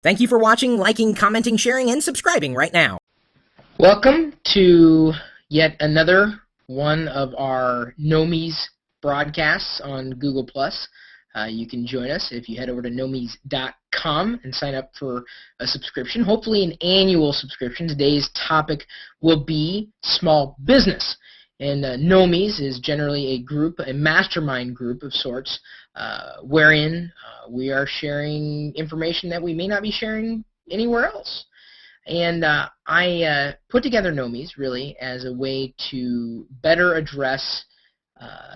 Thank you for watching, liking, commenting, sharing, and subscribing right now. Welcome to yet another one of our Nomies broadcasts on Google+. You can join us if you head over to nomies.com and sign up for a subscription, hopefully an annual subscription. Today's topic will be small business. And Nomies is generally a group, a mastermind group of sorts, wherein we are sharing information that we may not be sharing anywhere else. And I put together Nomies really as a way to better address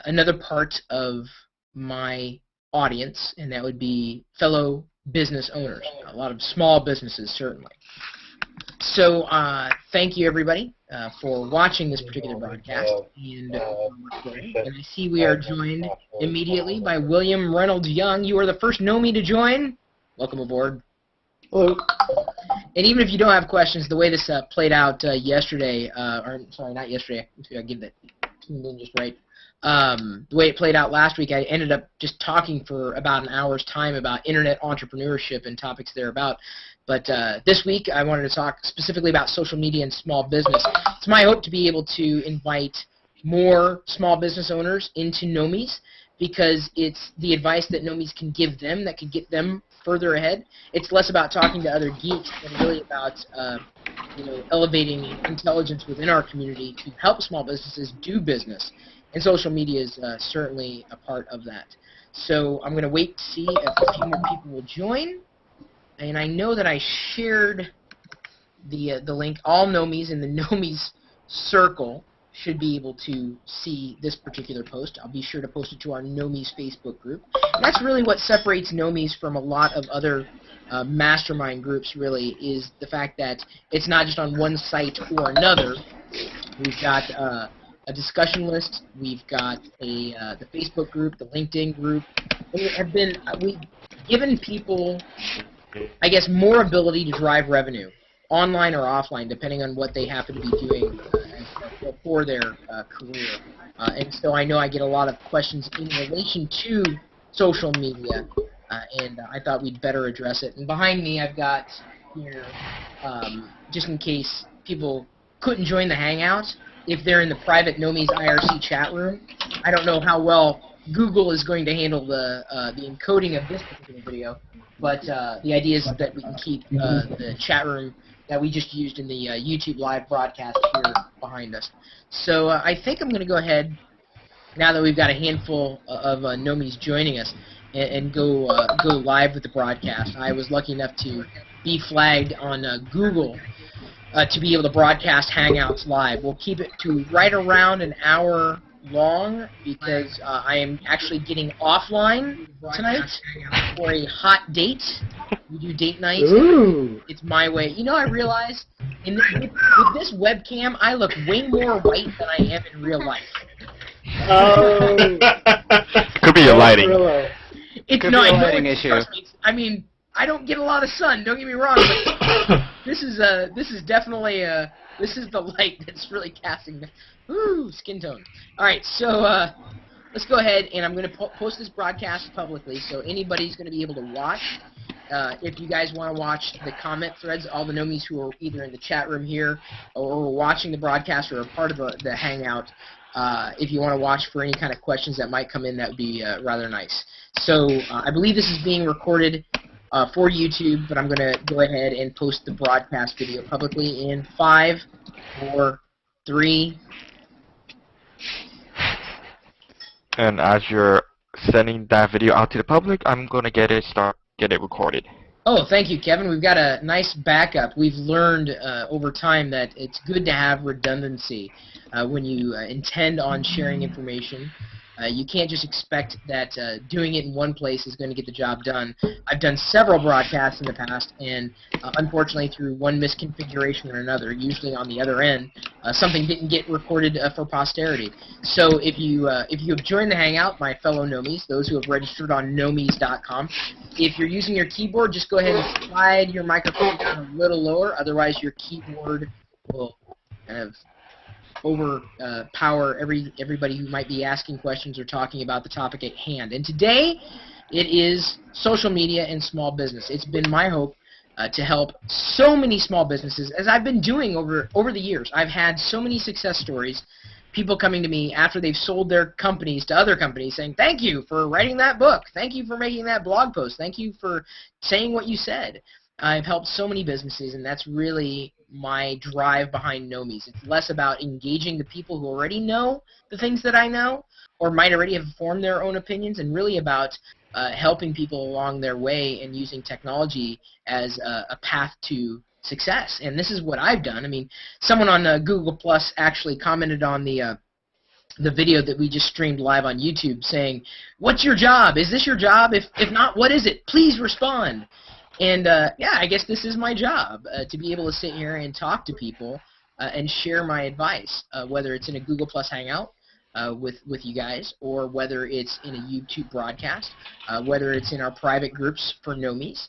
another part of my audience, and that would be fellow business owners, a lot of small businesses certainly. So thank you everybody for watching this particular broadcast, and I see we are joined immediately by William Reynolds Young. You are the first Nomie to join. Welcome aboard. Hello. And even if you don't have questions, the way this played out yesterday, or sorry, not yesterday, I give that just right. The way it played out last week, I ended up just talking for about an hour's time about internet entrepreneurship and topics thereabout. But this week, I wanted to talk specifically about social media and small business. It's my hope to be able to invite more small business owners into Nomies, because it's the advice that Nomies can give them that could get them further ahead. It's less about talking to other geeks and really about elevating intelligence within our community to help small businesses do business. And social media is certainly a part of that. So I'm going to wait to see if a few more people will join. And I know that I shared the link. All Nomies in the Nomies circle should be able to see this particular post. I'll be sure to post it to our Nomies Facebook group. And that's really what separates Nomies from a lot of other mastermind groups, really, is the fact that it's not just on one site or another. We've got a discussion list. We've got the Facebook group, the LinkedIn group. We've given people, I guess, more ability to drive revenue, online or offline, depending on what they happen to be doing for their career. And so I know I get a lot of questions in relation to social media, and I thought we'd better address it. And behind me I've got here, just in case people couldn't join the Hangout, if they're in the private Nomies IRC chat room. I don't know how well Google is going to handle the encoding of this particular video, but the idea is that we can keep the chat room that we just used in the YouTube live broadcast here behind us. So I think I'm going to go ahead, now that we've got a handful of Nomies joining us, and go live with the broadcast. I was lucky enough to be flagged on Google to be able to broadcast Hangouts live. We'll keep it to right around an hour long, because I am actually getting offline tonight for a hot date. We do date night. Ooh. It's my way. You know, I realized with this webcam, I look way more white than I am in real life. Oh. Could be your lighting. It's Could not be a a lighting issue. I mean, I don't get a lot of sun. Don't get me wrong, but this is definitely this is the light that's really casting me. Ooh, skin tone. All right, so let's go ahead, and I'm going to post this broadcast publicly, so anybody's going to be able to watch. If you guys want to watch the comment threads, all the Nomies who are either in the chat room here or watching the broadcast or a part of the Hangout, if you want to watch for any kind of questions that might come in, that would be rather nice. So I believe this is being recorded for YouTube, but I'm going to go ahead and post the broadcast video publicly in 5, 4, 3. And as you're sending that video out to the public, I'm gonna get it recorded. Oh, thank you, Kevin. We've got a nice backup. We've learned over time that it's good to have redundancy when you intend on sharing information. You can't just expect that doing it in one place is going to get the job done. I've done several broadcasts in the past, and unfortunately through one misconfiguration or another, usually on the other end, something didn't get recorded for posterity. So if you have joined the Hangout, my fellow Nomies, those who have registered on nomies.com, if you're using your keyboard, just go ahead and slide your microphone down a little lower, otherwise your keyboard will kind of overpower everybody who might be asking questions or talking about the topic at hand. And today, it is social media and small business. It's been my hope to help so many small businesses, as I've been doing over the years. I've had so many success stories, people coming to me after they've sold their companies to other companies saying, thank you for writing that book, thank you for making that blog post, thank you for saying what you said. I've helped so many businesses, and that's really my drive behind Nomies. It's less about engaging the people who already know the things that I know or might already have formed their own opinions, and really about helping people along their way and using technology as a path to success. And this is what I've done. I mean, someone on Google Plus actually commented on the video that we just streamed live on YouTube saying, what's your job? Is this your job? If not, what is it? Please respond. And yeah, I guess this is my job, to be able to sit here and talk to people and share my advice, whether it's in a Google Plus Hangout with you guys, or whether it's in a YouTube broadcast, whether it's in our private groups for Nomies,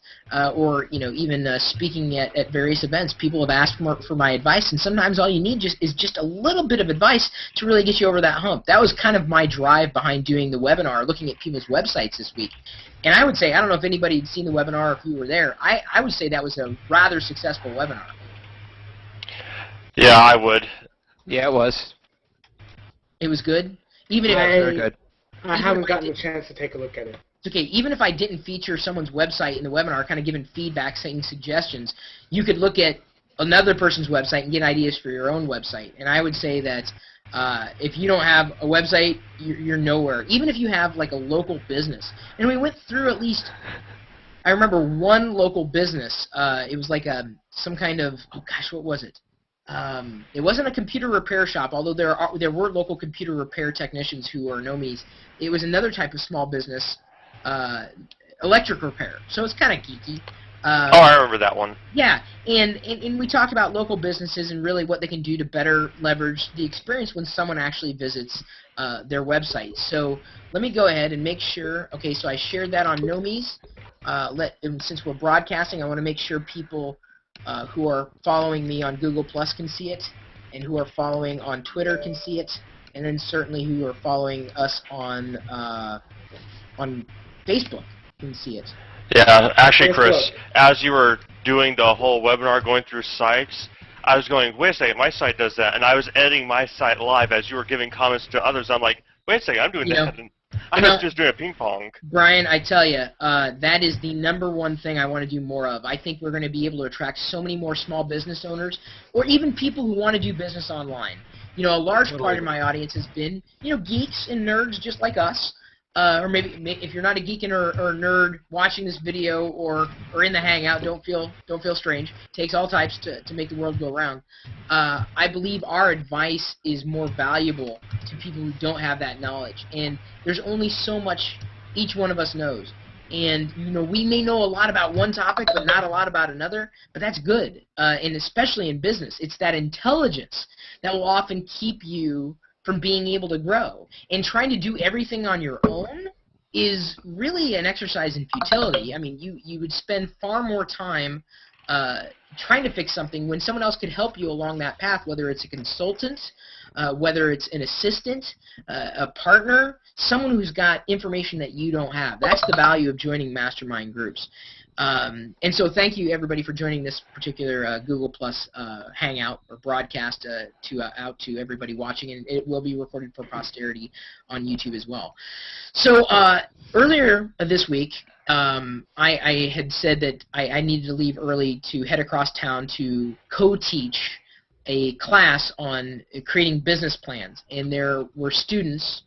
or even speaking at various events. People have asked for my advice, and sometimes all you need is just a little bit of advice to really get you over that hump. That was kind of my drive behind doing the webinar, looking at people's websites this week. And I would say, I don't know if anybody had seen the webinar or if you were there, I would say that was a rather successful webinar. Yeah, I would. Yeah, it was. It was good? Even if Very good. I haven't gotten a chance to take a look at it. It's okay. Even if I didn't feature someone's website in the webinar, kind of giving feedback, saying suggestions, you could look at another person's website and get ideas for your own website. And I would say that if you don't have a website, you're nowhere. Even if you have like a local business. And we went through at least, I remember one local business. It was like some kind of, oh gosh, what was it? It wasn't a computer repair shop, although there were local computer repair technicians who are Nomies. It was another type of small business, electric repair. So it's kind of geeky. Oh, I remember that one. Yeah, and we talked about local businesses and really what they can do to better leverage the experience when someone actually visits their website. So let me go ahead and make sure. Okay, so I shared that on Nomies. And since we're broadcasting, I want to make sure people who are following me on Google Plus can see it, and who are following on Twitter can see it, and then certainly who are following us on Facebook can see it. Yeah, actually, Yes, Chris, look. as you were doing the whole webinar, going through sites, I was going, wait a second, my site does that, and I was editing my site live as you were giving comments to others. I'm like, wait a second, I'm doing that, and I was just doing a ping pong. Brian, I tell you, that is the #1 thing I want to do more of. I think we're going to be able to attract so many more small business owners, or even people who want to do business online. A large part of my audience has been, geeks and nerds just like us. Or maybe if you're not a geek or nerd watching this video or in the Hangout, don't feel strange. It takes all types to make the world go round. I believe our advice is more valuable to people who don't have that knowledge. And there's only so much each one of us knows. And we may know a lot about one topic, but not a lot about another. But that's good. And especially in business, it's that intelligence that will often keep you from being able to grow. And trying to do everything on your own is really an exercise in futility. I mean, you would spend far more time trying to fix something when someone else could help you along that path, whether it's a consultant, whether it's an assistant, a partner, someone who's got information that you don't have. That's the value of joining mastermind groups. And so thank you, everybody, for joining this particular Google Plus Hangout or broadcast out to everybody watching, and it will be recorded for posterity on YouTube as well. So earlier this week, I had said that I needed to leave early to head across town to co-teach a class on creating business plans, and there were students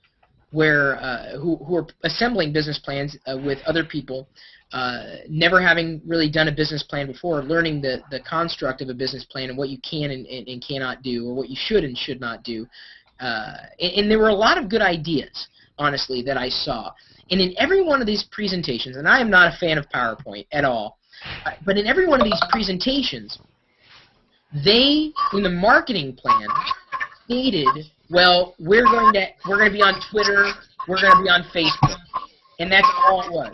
who were assembling business plans with other people, never having really done a business plan before, learning the construct of a business plan and what you can and cannot do, or what you should and should not do. And there were a lot of good ideas, honestly, that I saw. And in every one of these presentations, and I am not a fan of PowerPoint at all, but in every one of these presentations, they, in the marketing plan, stated, well, we're going to be on Twitter, we're going to be on Facebook, and that's all it was.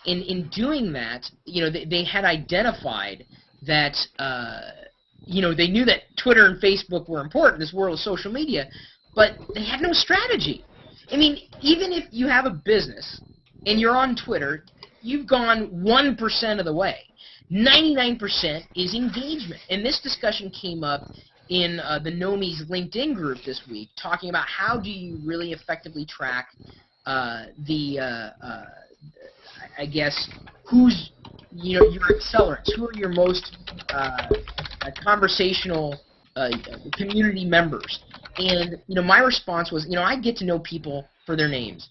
In doing that, they had identified that, they knew that Twitter and Facebook were important, this world of social media, but they had no strategy. I mean, even if you have a business and you're on Twitter, you've gone 1% of the way. 99% is engagement. And this discussion came up in the Nomies LinkedIn group this week, talking about how do you really effectively track I guess, who's, your accelerants, who are your most conversational community members. And, my response was, I get to know people for their names.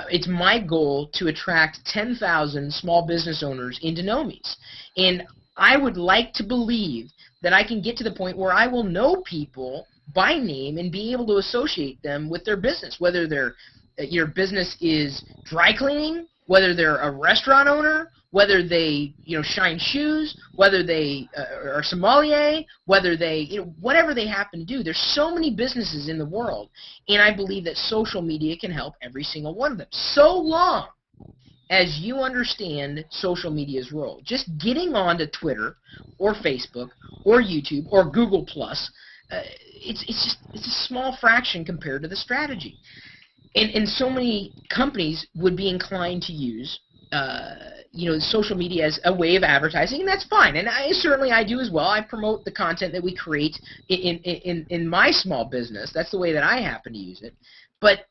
It's my goal to attract 10,000 small business owners into Nomies. And I would like to believe that I can get to the point where I will know people by name and be able to associate them with their business, whether your business is dry cleaning, whether they're a restaurant owner, whether they, shine shoes, whether they are sommelier, whether they, whatever they happen to do. There's so many businesses in the world, and I believe that social media can help every single one of them, so long as you understand social media's role. Just getting onto Twitter or Facebook or YouTube or Google+, it's a small fraction compared to the strategy. And so many companies would be inclined to use social media as a way of advertising, and that's fine. And I do as well. I promote the content that we create in my small business. That's the way that I happen to use it. But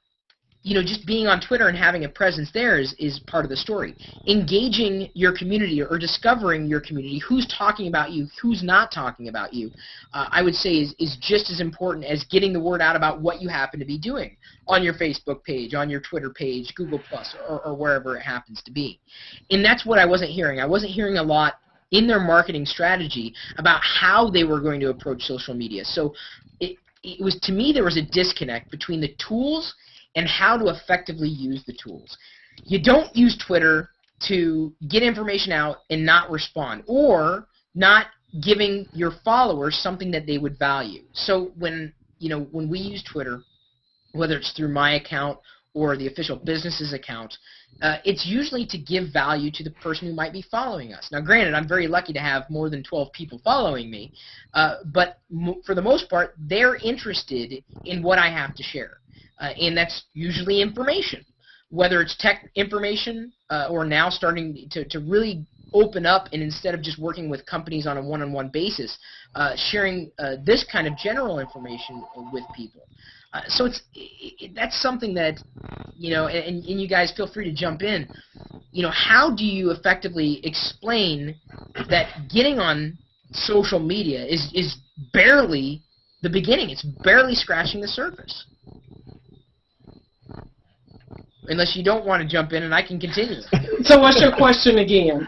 just being on Twitter and having a presence there is part of the story. Engaging your community or discovering your community, who's talking about you, who's not talking about you, I would say is just as important as getting the word out about what you happen to be doing on your Facebook page, on your Twitter page, Google+, or wherever it happens to be. And that's what I wasn't hearing. I wasn't hearing a lot in their marketing strategy about how they were going to approach social media. So it was, to me, there was a disconnect between the tools and how to effectively use the tools. You don't use Twitter to get information out and not respond, or not giving your followers something that they would value. So when we use Twitter, whether it's through my account or the official business's account, it's usually to give value to the person who might be following us. Now, granted, I'm very lucky to have more than 12 people following me, but for the most part, they're interested in what I have to share. And that's usually information, whether it's tech information or now starting to really open up, and instead of just working with companies on a one-on-one basis, sharing this kind of general information with people. So that's something that, and you guys feel free to jump in. How do you effectively explain that getting on social media is barely the beginning? It's barely scratching the surface. Unless you don't want to jump in, and I can continue. So what's your question again?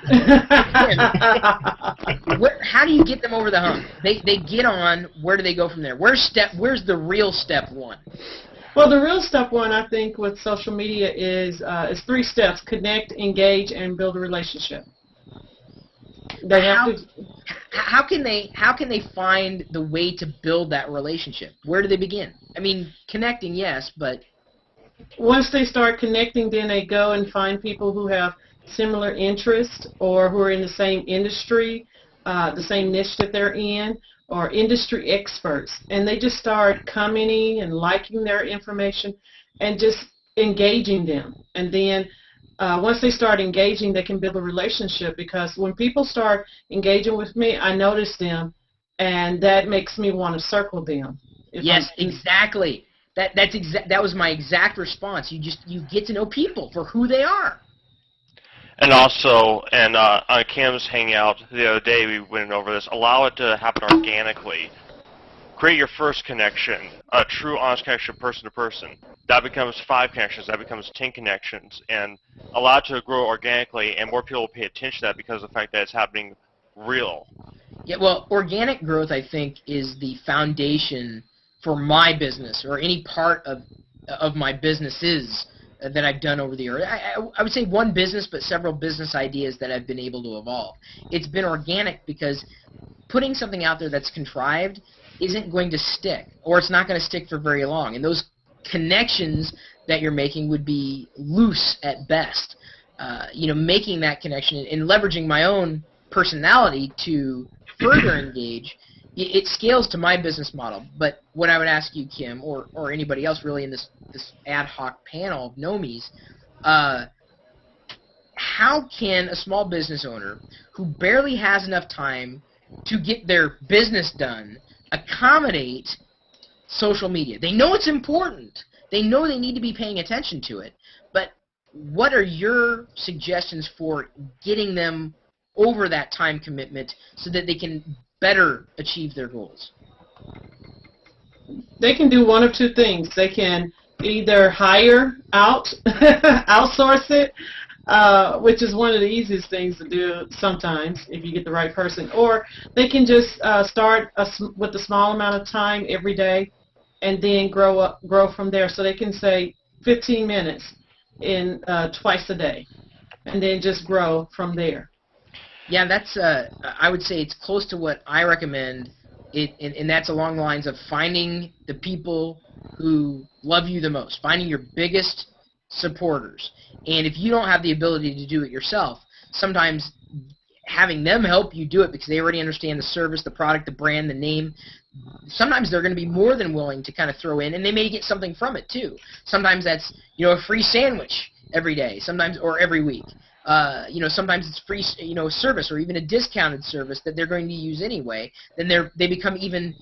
How do you get them over the hump? They get on. Where do they go from there? Where's the real step one? Well, the real step one, I think, with social media is 3 steps: connect, engage, and build a relationship. How can they find the way to build that relationship? Where do they begin? I mean, connecting, yes, but once they start connecting, then they go and find people who have similar interests or who are in the same industry, the same niche that they're in, or industry experts. And they just start commenting and liking their information and just engaging them. And then once they start engaging, they can build a relationship, because when people start engaging with me, I notice them, and that makes me want to circle them. Yes, exactly. That was my exact response. You get to know people for who they are. And also, on Cam's Hangout the other day, we went over this. Allow it to happen organically. Create your first connection, a true, honest connection, person to person. That becomes 5 connections. That becomes 10 connections, and allow it to grow organically. And more people will pay attention to that because of the fact that it's happening real. Yeah. Well, organic growth, I think, is the foundation for my business, or any part of my businesses that I've done over the years. I would say one business, but several business ideas that I've been able to evolve. It's been organic because putting something out there that's contrived isn't going to stick, or it's not going to stick for very long. And those connections that you're making would be loose at best. Making that connection and leveraging my own personality to further engage, it scales to my business model. But what I would ask you, Kim, or anybody else really in this ad hoc panel of Nomies, how can a small business owner who barely has enough time to get their business done accommodate social media? They know it's important. They know they need to be paying attention to it. But what are your suggestions for getting them over that time commitment so that they can better achieve their goals? They can do one of two things. They can either hire out, outsource it, which is one of the easiest things to do sometimes if you get the right person, or they can just start with a small amount of time every day and then grow from there. So they can say 15 minutes in twice a day and then just grow from there. Yeah, that's I would say it's close to what I recommend. And that's along the lines of finding the people who love you the most, finding your biggest supporters. And if you don't have the ability to do it yourself, sometimes having them help you do it because they already understand the service, the product, the brand, the name, sometimes they're going to be more than willing to kind of throw in, and they may get something from it too. Sometimes that's, a free sandwich every day, sometimes, or every week. Sometimes it's free, service or even a discounted service that they're going to use anyway. Then they become even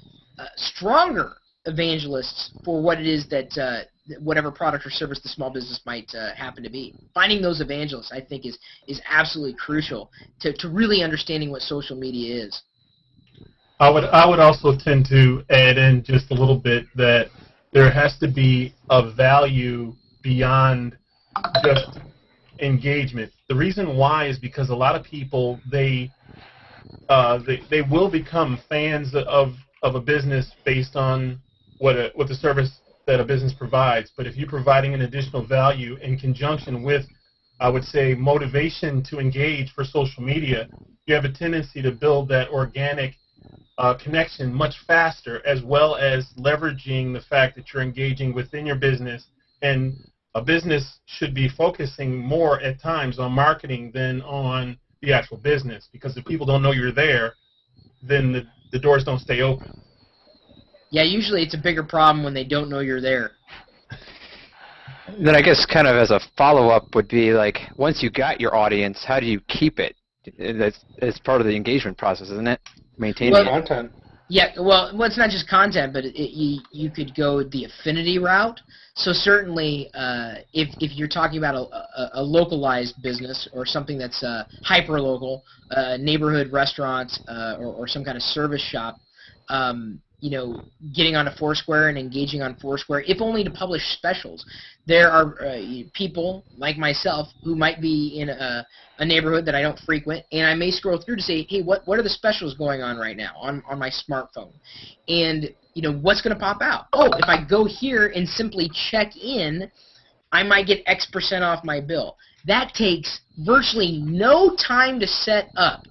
stronger evangelists for what it is that whatever product or service the small business might happen to be. Finding those evangelists, I think, is absolutely crucial to really understanding what social media is. I would also tend to add in just a little bit that there has to be a value beyond just engagement. The reason why is because a lot of people they will become fans of a business based on what the service that a business provides. But if you're providing an additional value in conjunction with, I would say, motivation to engage for social media, you have a tendency to build that organic connection much faster, as well as leveraging the fact that you're engaging within your business. And a business should be focusing more at times on marketing than on the actual business, because if people don't know you're there, then the doors don't stay open. Yeah, usually it's a bigger problem when they don't know you're there. Then I guess kind of as a follow-up would be like, once you got your audience, how do you keep it? That's part of the engagement process, isn't it? Maintaining content. Yeah, well, it's not just content, but you could go the affinity route. So certainly, if you're talking about a localized business or something that's hyper-local, neighborhood restaurants or some kind of service shop, getting onto Foursquare and engaging on Foursquare, if only to publish specials. There are people like myself who might be in a neighborhood that I don't frequent, and I may scroll through to say, hey, what are the specials going on right now on my smartphone? And, what's going to pop out? Oh, if I go here and simply check in, I might get X% off my bill. That takes virtually no time to set up.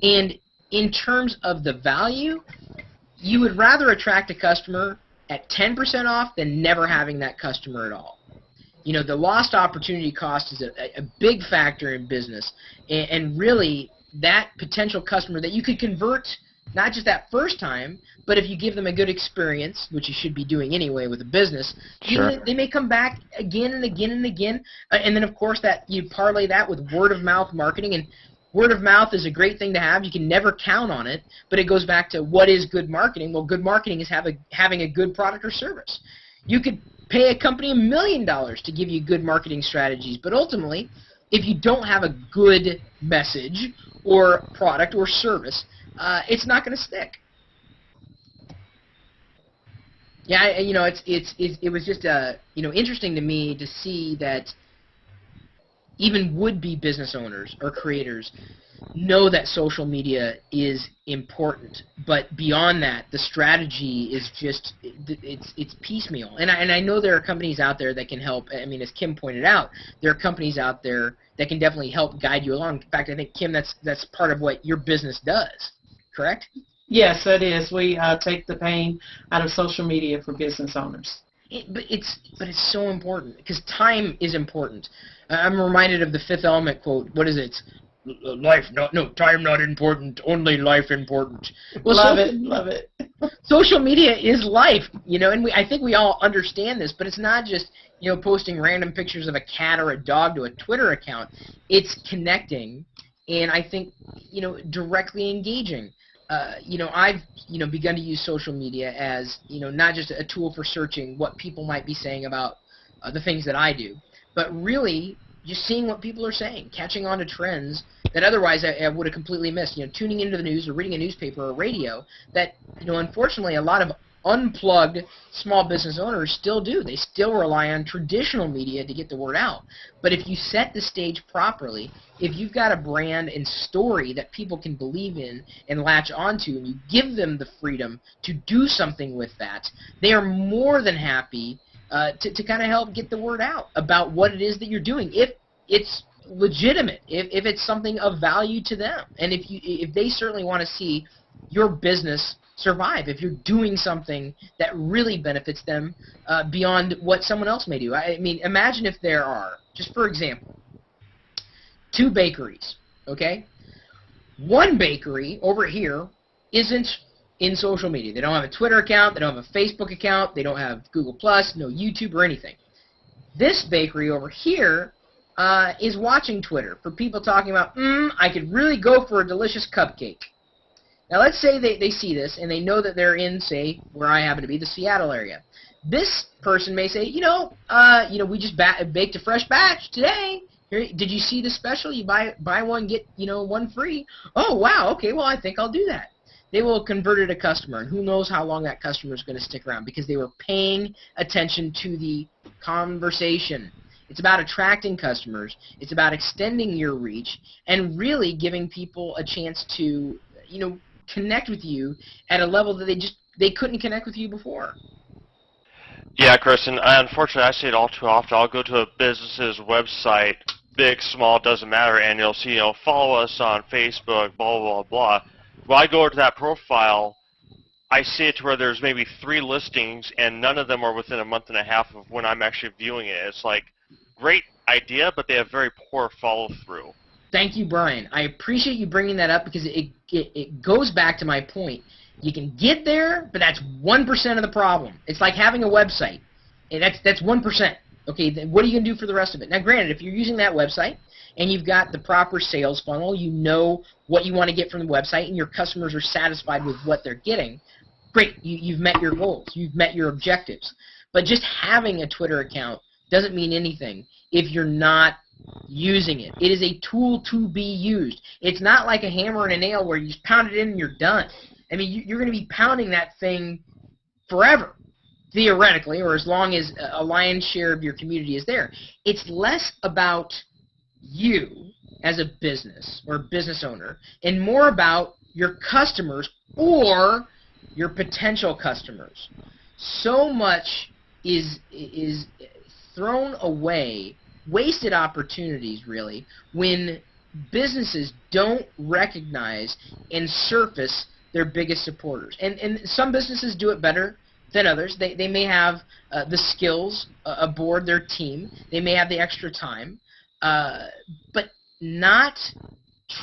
And in terms of the value, you would rather attract a customer at 10% off than never having that customer at all. The lost opportunity cost is a big factor in business, and really that potential customer that you could convert not just that first time, but if you give them a good experience, which you should be doing anyway with a business, Sure. they may come back again and again and again, and then of course that you parlay that with word-of-mouth marketing, and word of mouth is a great thing to have. You can never count on it, but it goes back to what is good marketing. Well, good marketing is having a good product or service. You could pay a company $1 million to give you good marketing strategies, but ultimately, if you don't have a good message or product or service, it's not going to stick. Yeah, it was just interesting to me to see that even would-be business owners or creators know that social media is important, but beyond that, the strategy is just it's piecemeal. And I know there are companies out there that can help. I mean, as Kim pointed out, there are companies out there that can definitely help guide you along. In fact, I think, Kim, that's part of what your business does, correct? Yes, that is. We take the pain out of social media for business owners. But it's so important because time is important. I'm reminded of the Fifth Element quote. What is it? Time not important, only life important. Well, Love it. social media is life, and I think we all understand this, but it's not just, posting random pictures of a cat or a dog to a Twitter account. It's connecting, and I think, directly engaging. I've, begun to use social media as, not just a tool for searching what people might be saying about the things that I do, but really just seeing what people are saying, catching on to trends that otherwise I would have completely missed. Tuning into the news or reading a newspaper or radio that, unfortunately a lot of unplugged small business owners still do. They still rely on traditional media to get the word out. But if you set the stage properly, if you've got a brand and story that people can believe in and latch onto, and you give them the freedom to do something with that, they are more than happy to kind of help get the word out about what it is that you're doing, if it's legitimate, if it's something of value to them, and if they certainly want to see your business survive, if you're doing something that really benefits them beyond what someone else may do. I mean, imagine if there are, just for example, 2 bakeries, okay? One bakery over here isn't in social media. They don't have a Twitter account, they don't have a Facebook account, they don't have Google+, no YouTube or anything. This bakery over here is watching Twitter for people talking about, I could really go for a delicious cupcake. Now let's say they see this and they know that they're in, say, where I happen to be, the Seattle area. This person may say, we just baked a fresh batch today. Here, did you see the special? You buy one, get, one free. Oh, wow, okay, well, I think I'll do that. They will have converted a customer, and who knows how long that customer is going to stick around because they were paying attention to the conversation. It's about attracting customers. It's about extending your reach and really giving people a chance to, connect with you at a level that they couldn't connect with you before. Yeah, Chris, and unfortunately I see it all too often. I'll go to a business's website, big, small, doesn't matter, and you'll see, follow us on Facebook, blah, blah, blah. When I go to that profile, I see it to where there's maybe 3 listings, and none of them are within a month and a half of when I'm actually viewing it. It's like, great idea, but they have very poor follow-through. Thank you, Brian. I appreciate you bringing that up because it goes back to my point. You can get there, but that's 1% of the problem. It's like having a website. And that's 1%. Okay, then what are you going to do for the rest of it? Now, granted, if you're using that website and you've got the proper sales funnel, you know what you want to get from the website, and your customers are satisfied with what they're getting, great. You've met your goals. You've met your objectives. But just having a Twitter account doesn't mean anything if you're not using it. It is a tool to be used. It's not like a hammer and a nail where you just pound it in and you're done. I mean, you're going to be pounding that thing forever, theoretically, or as long as a lion's share of your community is there. It's less about you as a business or business owner and more about your customers or your potential customers. So much is thrown away, wasted opportunities, really, when businesses don't recognize and surface their biggest supporters. And some businesses do it better than others. They may have the skills aboard their team. They may have the extra time. But not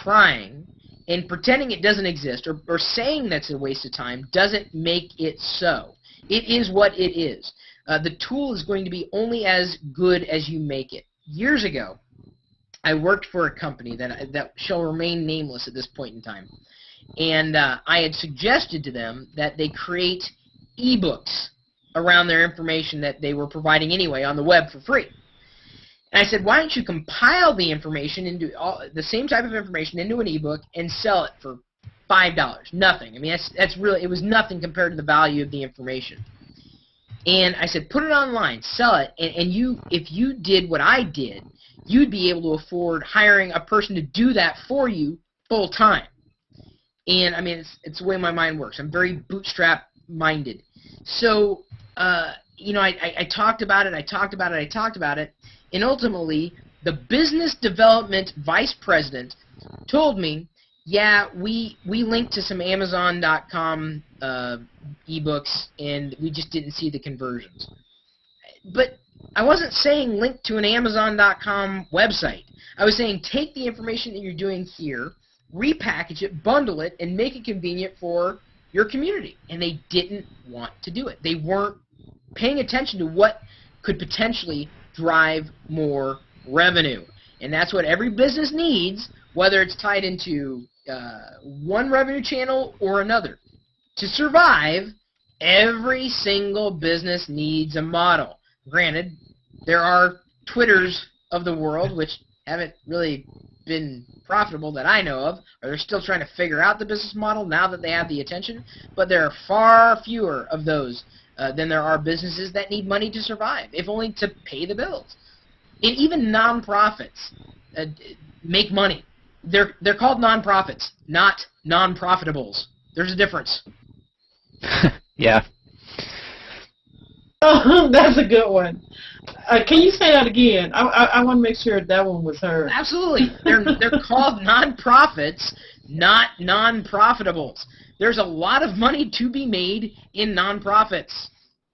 trying and pretending it doesn't exist or saying that's a waste of time doesn't make it so. It is what it is. The tool is going to be only as good as you make it. Years ago, I worked for a company that shall remain nameless at this point in time. And I had suggested to them that they create e-books around their information that they were providing anyway on the web for free. And I said, why don't you compile the information into the same type of information into an e-book and sell it for $5? Nothing. I mean, that's really, it was nothing compared to the value of the information. And I said, put it online, sell it, and if you did what I did, you'd be able to afford hiring a person to do that for you full time. And I mean, it's the way my mind works. I'm very bootstrap minded. So, I talked about it, and ultimately, the business development vice president told me, yeah, we linked to some Amazon.com ebooks, and we just didn't see the conversions. But I wasn't saying link to an Amazon.com website. I was saying take the information that you're doing here, repackage it, bundle it, and make it convenient for your community, and they didn't want to do it. They weren't paying attention to what could potentially drive more revenue. And that's what every business needs, whether it's tied into one revenue channel or another. To survive, every single business needs a model. Granted, there are Twitters of the world which haven't really been profitable that I know of, or they're still trying to figure out the business model now that they have the attention, but there are far fewer of those than there are businesses that need money to survive, if only to pay the bills. And even nonprofits make money. They're called nonprofits, not non-profitables. There's a difference. Yeah. Oh, that's a good one. Can you say that again? I want to make sure that one was heard. Absolutely. They're called nonprofits, not non-profitables. There's a lot of money to be made in nonprofits.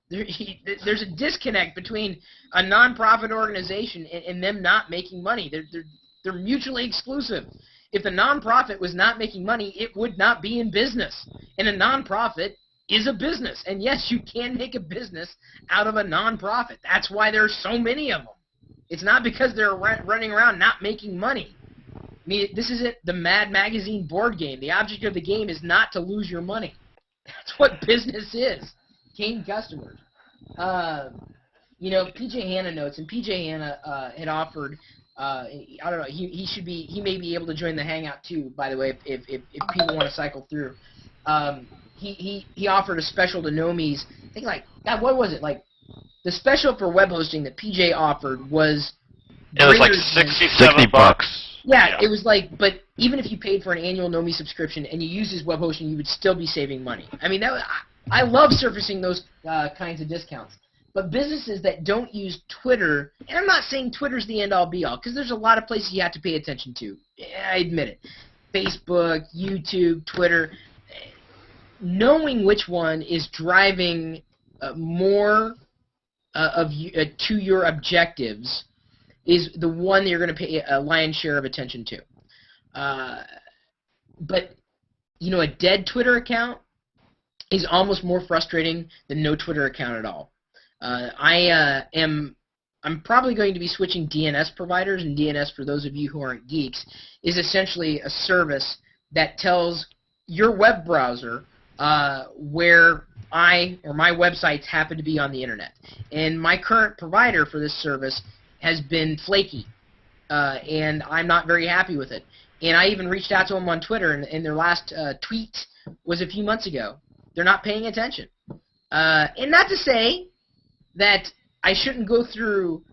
There's a disconnect between a nonprofit organization and them not making money. They're mutually exclusive. If the nonprofit was not making money, it would not be in business. And a nonprofit is a business. And yes, you can make a business out of a nonprofit. That's why there's so many of them. It's not because they're running around not making money. I mean, this isn't the Mad Magazine board game. The object of the game is not to lose your money. That's what business is. Gain customers. PJ Hanna notes, and PJ Hanna had offered. I don't know. He may be able to join the Hangout too. By the way, if people want to cycle through. He offered a special to Nomies. I think what was it? Like the special for web hosting that PJ offered was. It was like $60. Yeah, it was like, but even if you paid for an annual Nomi subscription and you used his web hosting, you would still be saving money. I mean, I love surfacing those kinds of discounts. But businesses that don't use Twitter, and I'm not saying Twitter's the end-all be-all, because there's a lot of places you have to pay attention to. I admit it. Facebook, YouTube, Twitter. Knowing which one is driving more to your objectives is the one that you're going to pay a lion's share of attention to. But, a dead Twitter account is almost more frustrating than no Twitter account at all. I'm probably going to be switching DNS providers, and DNS, for those of you who aren't geeks, is essentially a service that tells your web browser where my websites happen to be on the internet. And my current provider for this service has been flaky, and I'm not very happy with it. And I even reached out to them on Twitter, and their last tweet was a few months ago. They're not paying attention. And not to say that I shouldn't go through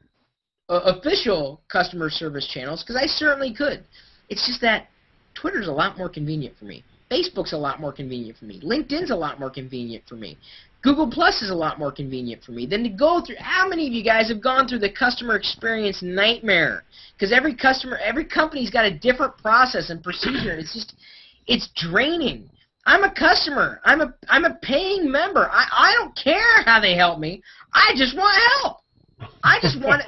official customer service channels, because I certainly could. It's just that Twitter's a lot more convenient for me. Facebook's a lot more convenient for me. LinkedIn's a lot more convenient for me. Google Plus is a lot more convenient for me than to go through. How many of you guys have gone through the customer experience nightmare? Because every company's got a different process and procedure, and it's draining. I'm a customer. I'm a paying member. I don't care how they help me. I just want help. I just want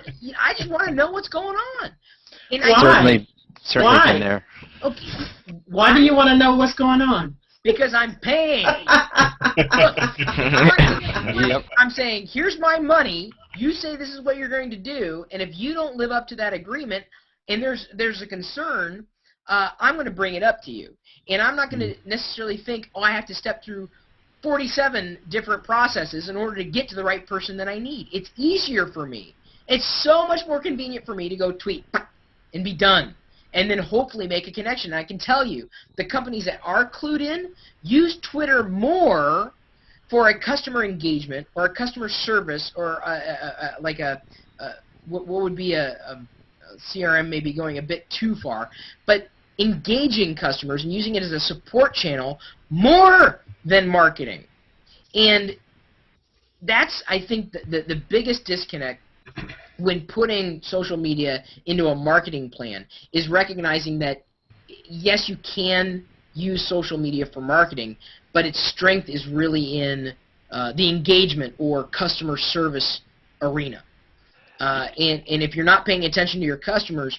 to know what's going on. And Certainly been there. Okay. Why do you want to know what's going on? Because I'm paying. Look, Yep. I'm saying, here's my money. You say this is what you're going to do, and if you don't live up to that agreement, and there's a concern, I'm going to bring it up to you. And I'm not going to necessarily think, I have to step through 47 different processes in order to get to the right person that I need. It's easier for me. It's so much more convenient for me to go tweet and be done, and then hopefully make a connection. And I can tell you, the companies that are clued in use Twitter more for a customer engagement or a customer service, or what would be a CRM, maybe going a bit too far, but engaging customers and using it as a support channel more than marketing. And that's, I think, the biggest disconnect when putting social media into a marketing plan, is recognizing that, yes, you can use social media for marketing, but its strength is really in the engagement or customer service arena. And if you're not paying attention to your customers,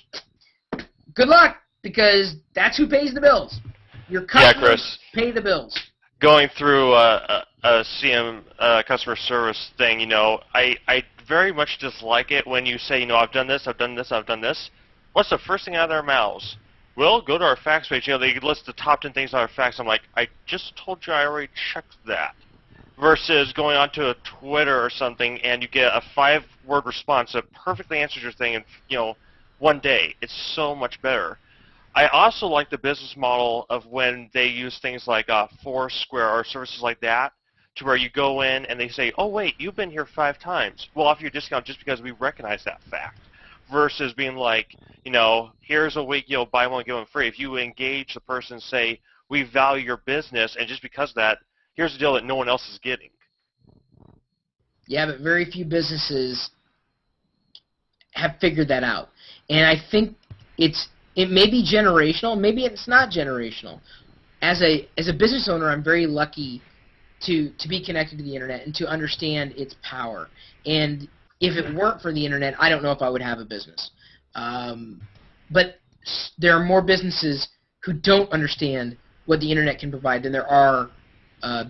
good luck, because that's who pays the bills. Your customers pay the bills. going through a CM customer service thing, I very much dislike it when you say, I've done this, I've done this, I've done this. What's the first thing out of their mouths? Well, go to our facts page. They list the top 10 things on our facts. I'm like, I just told you I already checked that. Versus going onto a Twitter or something and you get a 5-word response that perfectly answers your thing in, one day. It's so much better. I also like the business model of when they use things like Foursquare or services like that, to where you go in and they say, oh, wait, you've been here 5 times. We'll offer you a discount just because we recognize that fact. Versus being like, here's a week, buy one, get one free. If you engage the person and say, we value your business, and just because of that, here's the deal that no one else is getting. Yeah, but very few businesses have figured that out. And I think it may be generational, maybe it's not generational. As a business owner, I'm very lucky to be connected to the internet and to understand its power. And if it weren't for the internet, I don't know if I would have a business. But there are more businesses who don't understand what the internet can provide than there are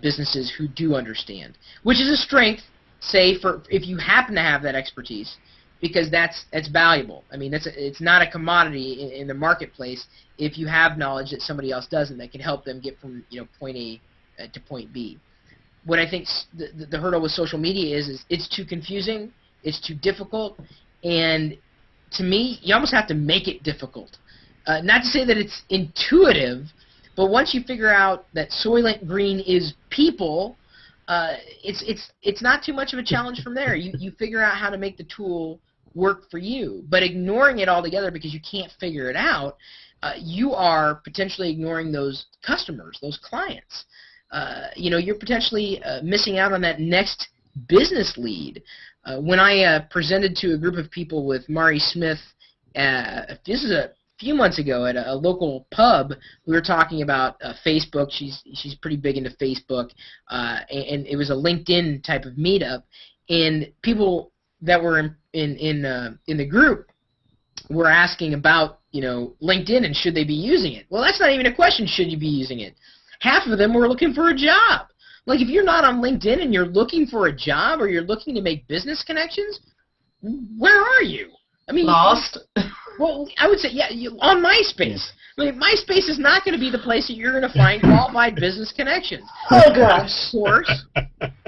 businesses who do understand, which is a strength, say, for if you happen to have that expertise, because that's valuable. I mean, it's not a commodity in the marketplace if you have knowledge that somebody else doesn't that can help them get from point A to point B. What I think the hurdle with social media is it's too confusing, it's too difficult, and to me, you almost have to make it difficult. Not to say that it's intuitive, but once you figure out that Soylent Green is people, it's not too much of a challenge from there. You figure out how to make the tool work for you, but ignoring it altogether because you can't figure it out, you are potentially ignoring those customers, those clients. You're potentially missing out on that next business lead. When I presented to a group of people with Mari Smith, this is a few months ago at a local pub, we were talking about Facebook. She's pretty big into Facebook, and it was a LinkedIn type of meetup. And people that were in the group were asking about LinkedIn and should they be using it. Well, that's not even a question. Should you be using it? Half of them were looking for a job. Like, if you're not on LinkedIn and you're looking for a job or you're looking to make business connections, where are you? I mean, Lost. Well, I would say, on MySpace. I mean, MySpace is not going to be the place that you're going to find qualified business connections. Oh, gosh. Of course.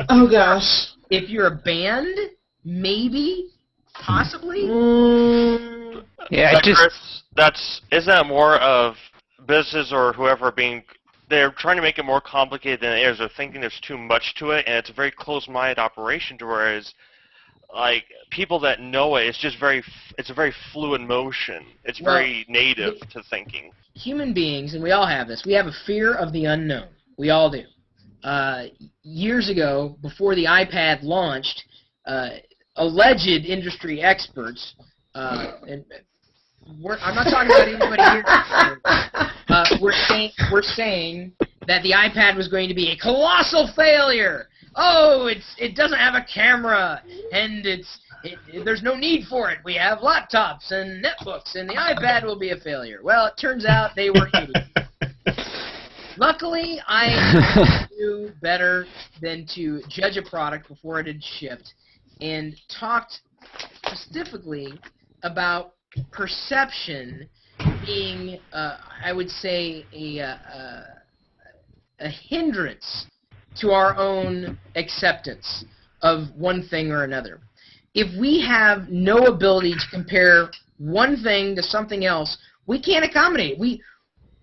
Oh, gosh. If you're a band, maybe, possibly. Yeah, But Chris, isn't that more of businesses or whoever they're trying to make it more complicated than it is. They're thinking there's too much to it, and it's a very closed-minded operation to whereas, like, people that know it, it's a very fluid motion. It's very native to thinking. Human beings, and we all have this, we have a fear of the unknown. We all do. Years ago, before the iPad launched, alleged industry experts, and I'm not talking about anybody here, we're saying that the iPad was going to be a colossal failure. Oh, it doesn't have a camera, and there's no need for it. We have laptops and netbooks, and the iPad will be a failure. Well, it turns out they were idiots. Luckily, I knew better than to judge a product before it had shipped, and talked specifically about perception being, I would say, a hindrance to our own acceptance of one thing or another. If we have no ability to compare one thing to something else, we can't accommodate it.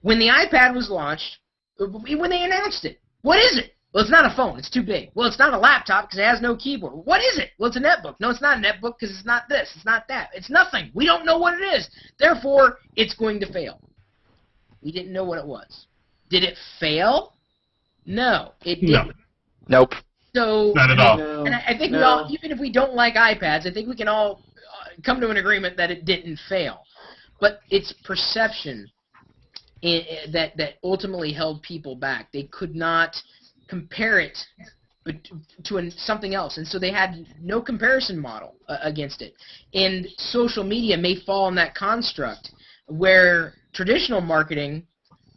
When the iPad was launched, when they announced it, what is it? Well, it's not a phone. It's too big. Well, it's not a laptop because it has no keyboard. What is it? Well, it's a netbook. No, it's not a netbook because it's not this. It's not that. It's nothing. We don't know what it is. Therefore, it's going to fail. We didn't know what it was. Did it fail? No, it didn't. Nope. So, Not at all. And I think we all, even if we don't like iPads, I think we can all come to an agreement that it didn't fail. But it's perception that ultimately held people back. They could not compare it to something else, and so they had no comparison model against it. And social media may fall in that construct where traditional marketing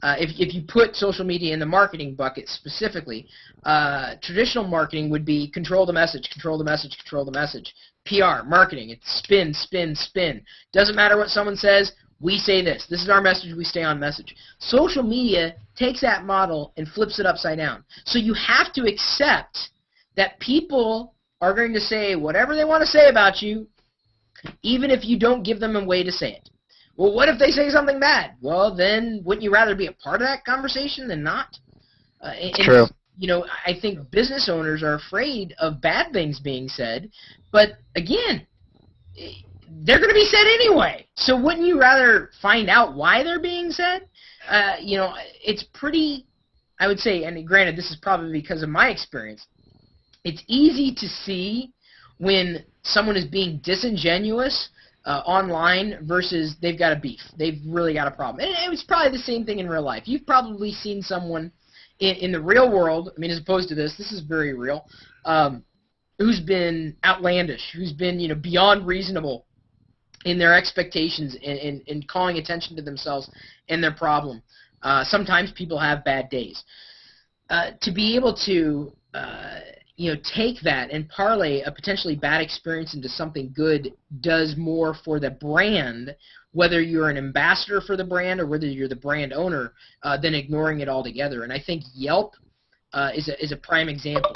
if you put social media in the marketing bucket specifically, traditional marketing would be control the message, control the message, control the message. PR, marketing, it's spin, spin, spin. Doesn't matter what someone says, we say this. This is our message, we stay on message. Social media takes that model and flips it upside down. So you have to accept that people are going to say whatever they want to say about you, even if you don't give them a way to say it. Well, what if they say something bad? Well, then wouldn't you rather be a part of that conversation than not? True. You know, I think business owners are afraid of bad things being said, but again, they're going to be said anyway. So wouldn't you rather find out why they're being said? You know, it's pretty, I would say, and granted, this is probably because of my experience, it's easy to see when someone is being disingenuous online versus they've got a beef. They've really got a problem. And it was probably the same thing in real life. You've probably seen someone in the real world, I mean, as opposed to this is very real, who's been outlandish, who's been, you know, beyond reasonable in their expectations and calling attention to themselves and their problem. Sometimes people have bad days. To be able to you know, take that and parlay a potentially bad experience into something good does more for the brand, whether you're an ambassador for the brand or whether you're the brand owner, than ignoring it altogether. And I think Yelp is a prime example.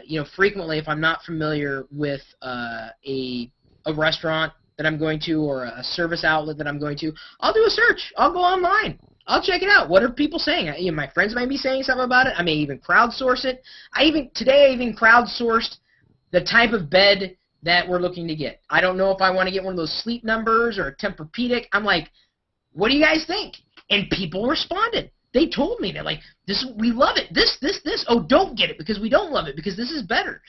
You know, frequently, if I'm not familiar with a restaurant that I'm going to or a service outlet that I'm going to, I'll do a search. I'll go online. I'll check it out. What are people saying? You know, my friends might be saying something about it. I may even crowdsource it. Today I even crowdsourced the type of bed that we're looking to get. I don't know if I want to get one of those Sleep Numbers or a Tempur-Pedic. I'm like, what do you guys think? And people responded. They told me, they're like, we love it. This. Oh, don't get it because we don't love it because this is better.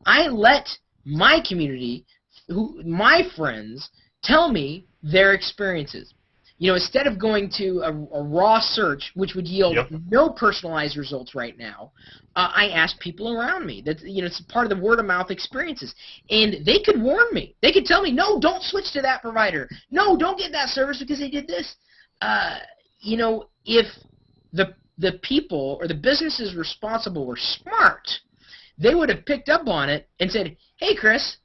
I let my community, my friends, tell me their experiences. You know, instead of going to a raw search, which would yield no personalized results right now, I asked people around me. That, you know, it's part of the word-of-mouth experiences. And they could warn me. They could tell me, no, don't switch to that provider. No, don't get that service because they did this. You know, if the people or the businesses responsible were smart, they would have picked up on it and said, hey, Chris,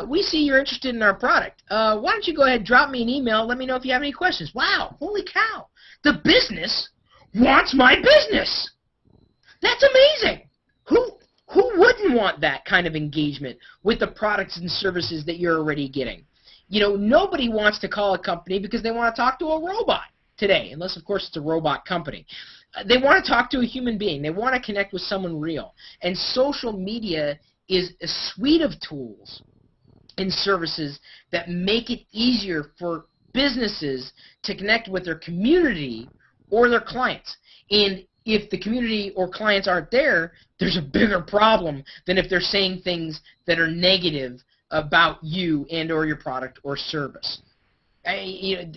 we see you're interested in our product. Why don't you go ahead and drop me an email, let me know if you have any questions. Wow, holy cow. The business wants my business. That's amazing. Who wouldn't want that kind of engagement with the products and services that you're already getting? You know, nobody wants to call a company because they want to talk to a robot today, unless, of course, it's a robot company. They want to talk to a human being. They want to connect with someone real. And social media is a suite of tools and services that make it easier for businesses to connect with their community or their clients. And if the community or clients aren't there, there's a bigger problem than if they're saying things that are negative about you and or your product or service. You know,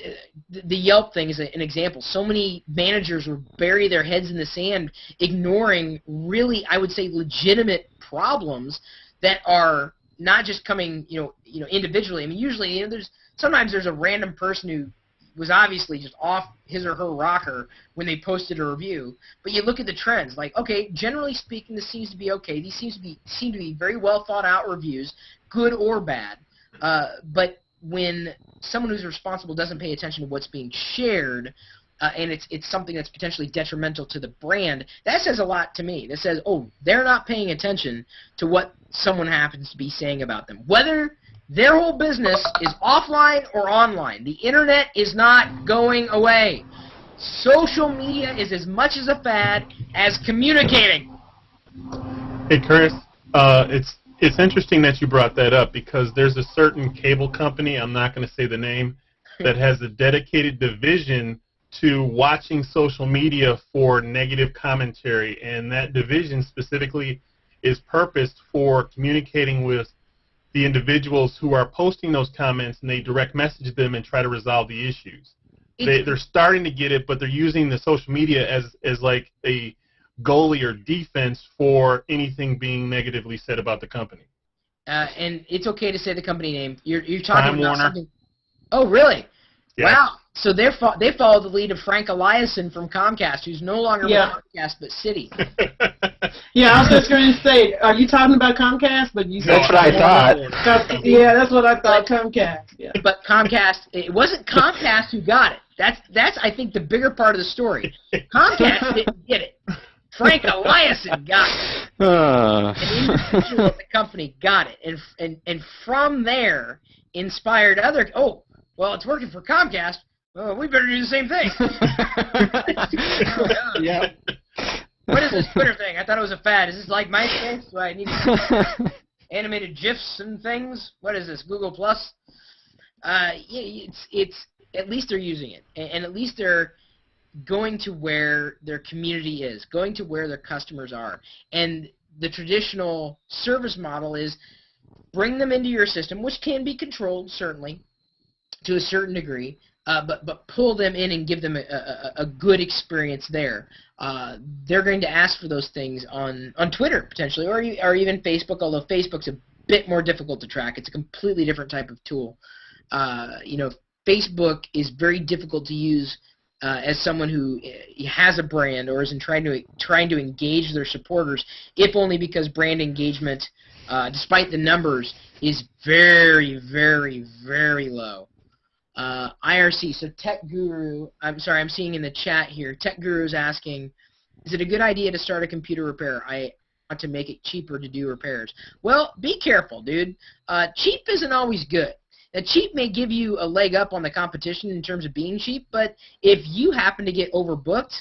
the Yelp thing is an example. So many managers will bury their heads in the sand, ignoring really, I would say, legitimate problems that are not just coming, you know, individually. I mean, usually, you know, sometimes there's a random person who was obviously just off his or her rocker when they posted a review. But you look at the trends, like, okay, generally speaking, this seems to be okay. These seem to be very well thought out reviews, good or bad. But when someone who's responsible doesn't pay attention to what's being shared, and it's something that's potentially detrimental to the brand, that says a lot to me. That says, oh, they're not paying attention to what someone happens to be saying about them. Whether their whole business is offline or online, the internet is not going away. Social media is as much as a fad as communicating. Hey, Chris, it's interesting that you brought that up because there's a certain cable company, I'm not going to say the name, that has a dedicated division to watching social media for negative commentary, and that division specifically is purposed for communicating with the individuals who are posting those comments, and they direct message them and try to resolve the issues. They're starting to get it, but they're using the social media as like a goalie or defense for anything being negatively said about the company. And it's okay to say the company name. You're talking Time about Warner. something. Oh, really? Yes. Wow. So they follow the lead of Frank Eliason from Comcast, who's no longer with Comcast but Citi. Yeah, I was just going to say, are you talking about Comcast? But you said That's what I thought. Yeah, that's what I thought. Comcast. Yeah. But Comcast, it wasn't Comcast who got it. That's I think the bigger part of the story. Comcast didn't get it. Frank Eliason got it. An individual at the company got it, and from there inspired other. Oh, well, it's working for Comcast. Oh, we better do the same thing. Yeah. What is this Twitter thing? I thought it was a fad. Is this like MySpace? Do I need animated GIFs and things? What is this, Google Plus? Yeah, it's at least they're using it, and at least they're going to where their community is, going to where their customers are. And the traditional service model is bring them into your system, which can be controlled, certainly, to a certain degree, but pull them in and give them a good experience there. They're going to ask for those things on Twitter, potentially, or even Facebook, although Facebook's a bit more difficult to track. It's a completely different type of tool. Facebook is very difficult to use as someone who has a brand or is trying to engage their supporters, if only because brand engagement, despite the numbers, is very, very, very low. IRC, so Tech Guru, I'm seeing in the chat here, Tech Guru is asking, is it a good idea to start a computer repair? I want to make it cheaper to do repairs. Well, be careful, dude. Cheap isn't always good. Now, cheap may give you a leg up on the competition in terms of being cheap, but if you happen to get overbooked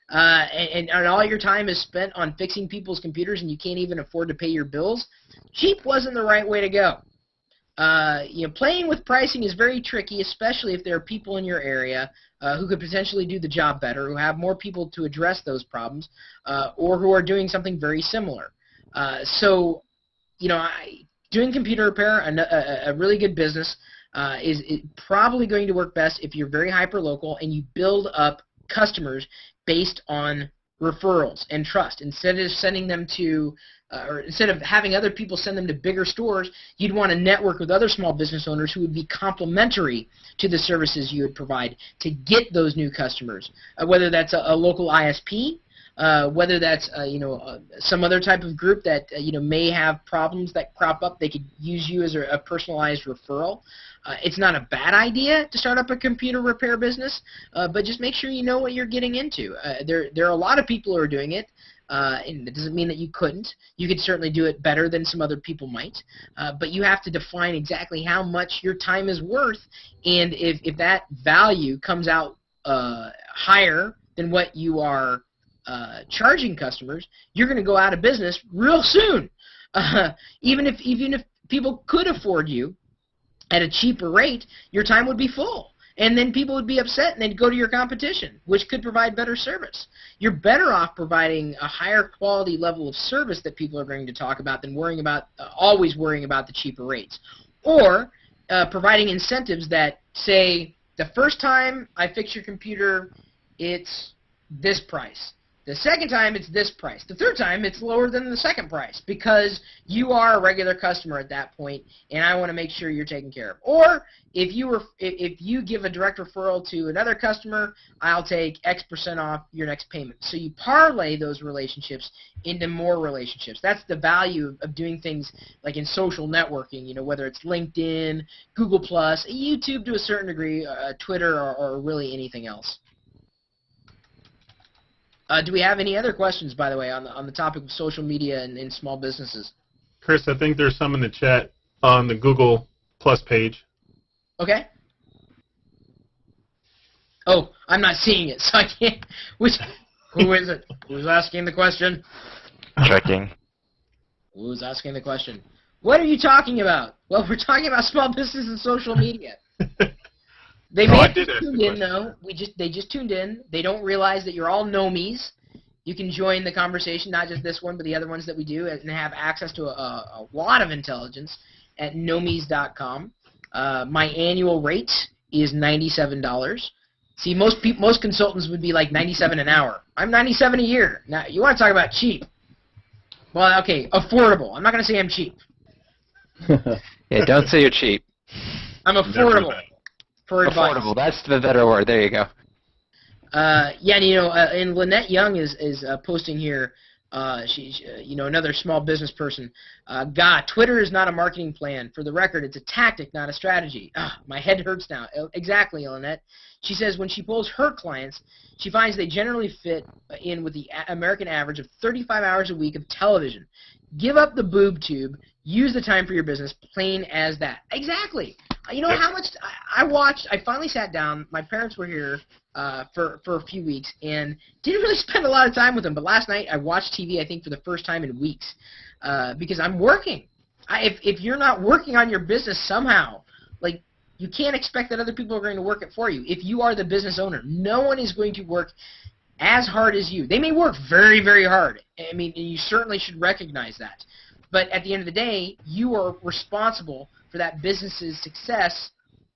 and all your time is spent on fixing people's computers and you can't even afford to pay your bills, cheap wasn't the right way to go. Playing with pricing is very tricky, especially if there are people in your area who could potentially do the job better, who have more people to address those problems, or who are doing something very similar. Doing computer repair, a really good business, is probably going to work best if you're very hyper-local and you build up customers based on referrals and trust. Instead of sending them to, or instead of having other people send them to bigger stores, you'd want to network with other small business owners who would be complementary to the services you would provide to get those new customers, whether that's a local ISP, whether that's some other type of group that may have problems that crop up. They could use you as a personalized referral. It's not a bad idea to start up a computer repair business, but just make sure you know what you're getting into. There are a lot of people who are doing it, and it doesn't mean that you couldn't. You could certainly do it better than some other people might, but you have to define exactly how much your time is worth, and if that value comes out higher than what you are charging customers, you're going to go out of business real soon. Even if people could afford you at a cheaper rate, your time would be full, and then people would be upset and they'd go to your competition, which could provide better service. You're better off providing a higher quality level of service that people are going to talk about than always worrying about the cheaper rates, or providing incentives that say the first time I fix your computer, it's this price. The second time, it's this price. The third time, it's lower than the second price because you are a regular customer at that point, and I want to make sure you're taken care of. Or if you give a direct referral to another customer, I'll take X% off your next payment. So you parlay those relationships into more relationships. That's the value of doing things like in social networking, whether it's LinkedIn, Google+, YouTube to a certain degree, Twitter, or really anything else. Do we have any other questions, by the way, on the topic of social media and small businesses? Chris, I think there's some in the chat on the Google Plus page. Okay. Oh, I'm not seeing it, so I can't. Who is it? Who's asking the question? Checking. Who's asking the question? What are you talking about? Well, we're talking about small business and social media. They may have just tuned in, though. They just tuned in. They don't realize that you're all Nomies. You can join the conversation, not just this one, but the other ones that we do, and have access to a lot of intelligence at Nomies.com. My annual rate is $97. See, most consultants would be like $97 an hour. I'm $97 a year. Now, you want to talk about cheap? Well, okay, affordable. I'm not going to say I'm cheap. Yeah, don't say you're cheap. I'm affordable. for advice. Affordable. That's the better word. There you go. Yeah, and, and Lynette Young is posting here. She's another small business person. God, Twitter is not a marketing plan. For the record, it's a tactic, not a strategy. My head hurts now. Exactly, Lynette. She says when she polls her clients, she finds they generally fit in with the American average of 35 hours a week of television. Give up the boob tube. Use the time for your business, plain as that. Exactly. You know how much I watched? I finally sat down. My parents were here for a few weeks and didn't really spend a lot of time with them. But last night I watched TV, I think, for the first time in weeks because I'm working. If you're not working on your business somehow, like, you can't expect that other people are going to work it for you. If you are the business owner, no one is going to work as hard as you. They may work very, very hard. I mean, and you certainly should recognize that. But at the end of the day, you are responsible for that business's success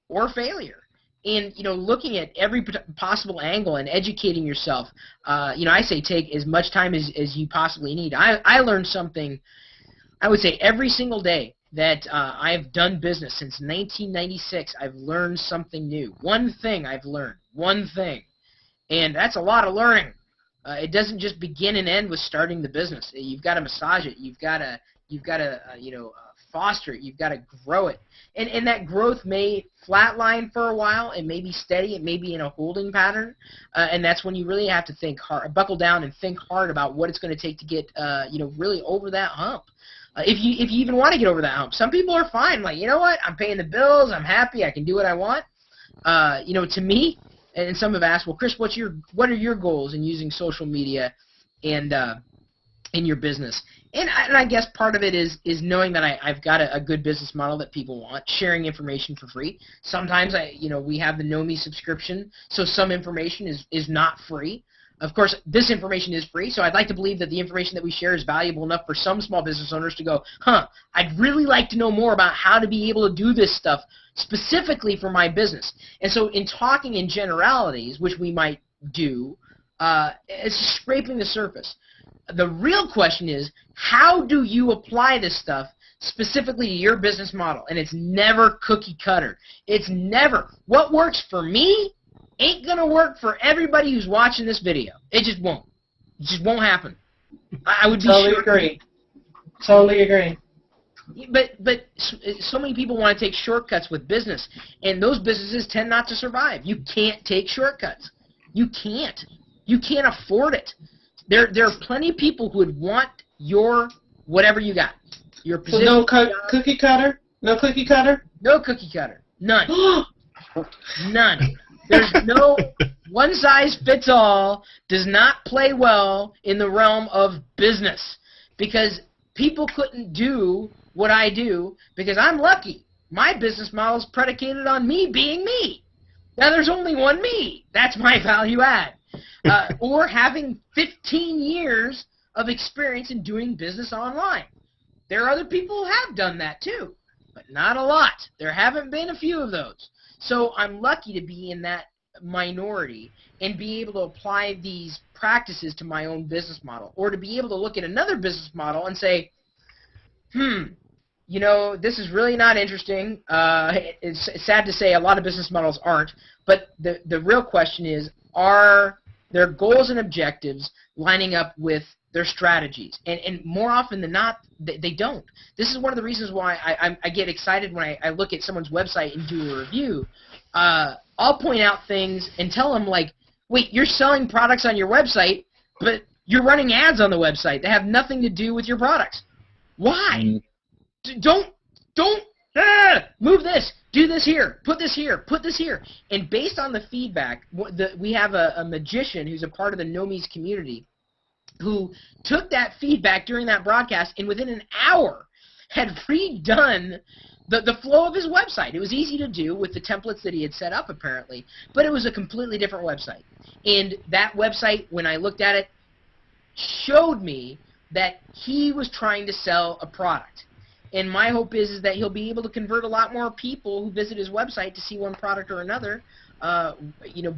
or failure. And, looking at every possible angle and educating yourself, I say take as much time as you possibly need. I learned something, I would say, every single day that I've done business since 1996. I've learned something new. One thing I've learned. One thing. And that's a lot of learning. It doesn't just begin and end with starting the business. You've got to massage it. You've got to foster it. You've got to grow it. And that growth may flatline for a while. It may be steady. It may be in a holding pattern. And that's when you really have to think hard, buckle down and think hard about what it's going to take to get, really over that hump. If you even want to get over that hump. Some people are fine. Like, you know what? I'm paying the bills. I'm happy. I can do what I want. To me, and some have asked, well, Chris, what are your goals in using social media and in your business? And I guess part of it is knowing that I've got a good business model that people want, sharing information for free. Sometimes we have the Know Me subscription, so some information is not free. Of course, this information is free, so I'd like to believe that the information that we share is valuable enough for some small business owners to go, I'd really like to know more about how to be able to do this stuff specifically for my business. And so in talking in generalities, which we might do, it's scraping the surface. The real question is, how do you apply this stuff specifically to your business model? And it's never cookie cutter. It's never. What works for me ain't going to work for everybody who's watching this video. It just won't. It just won't happen. I would be totally sure. agree. Totally agree. But so many people want to take shortcuts with business, and those businesses tend not to survive. You can't take shortcuts. You can't. You can't afford it. There are plenty of people who would want your whatever you got. Your position. So no cookie cutter? No cookie cutter? No cookie cutter. None. None. There's no one size fits all. Does not play well in the realm of business, because people couldn't do what I do because I'm lucky. My business model is predicated on me being me. Now there's only one me. That's my value add. Or having 15 years of experience in doing business online. There are other people who have done that too, but not a lot. There haven't been a few of those. So I'm lucky to be in that minority and be able to apply these practices to my own business model, or to be able to look at another business model and say, this is really not interesting. It's sad to say a lot of business models aren't, but the real question is, are their goals and objectives lining up with their strategies? And more often than not, they don't. This is one of the reasons why I get excited when I look at someone's website and do a review. I'll point out things and tell them, like, wait, you're selling products on your website, but you're running ads on the website that have nothing to do with your products. Why? Don't move this, do this here, put this here, put this here. And based on the feedback, we have a magician who's a part of the Know Me's community who took that feedback during that broadcast and within an hour had redone the flow of his website. It was easy to do with the templates that he had set up, apparently, but it was a completely different website. And that website, when I looked at it, showed me that he was trying to sell a product. And my hope is that he'll be able to convert a lot more people who visit his website to see one product or another,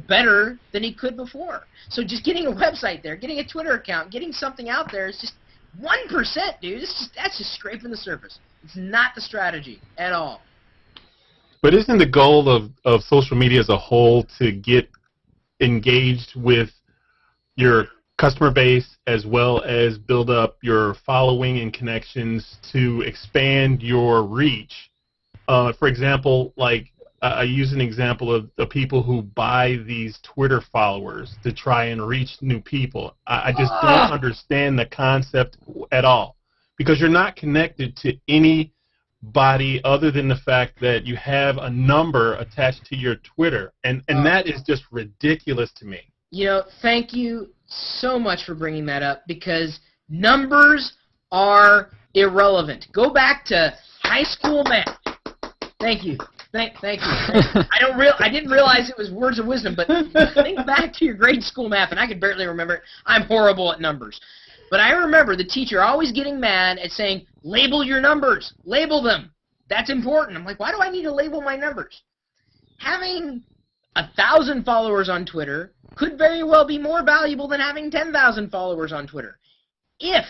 better than he could before. So just getting a website there, getting a Twitter account, getting something out there is just 1%, dude. That's just scraping the surface. It's not the strategy at all. But isn't the goal of social media as a whole to get engaged with your customer base as well as build up your following and connections to expand your reach? For example, like I use an example of the people who buy these Twitter followers to try and reach new people. I just don't understand the concept at all, because you're not connected to anybody other than the fact that you have a number attached to your Twitter, and that is just ridiculous to me. You know, thank you so much for bringing that up, because numbers are irrelevant. Go back to high school math. Thank you. Thank you. I didn't realize it was words of wisdom, but think back to your grade school math, and I could barely remember it. I'm horrible at numbers. But I remember the teacher always getting mad at saying, label your numbers. Label them. That's important. I'm like, why do I need to label my numbers? Having 1,000 followers on Twitter could very well be more valuable than having 10,000 followers on Twitter, if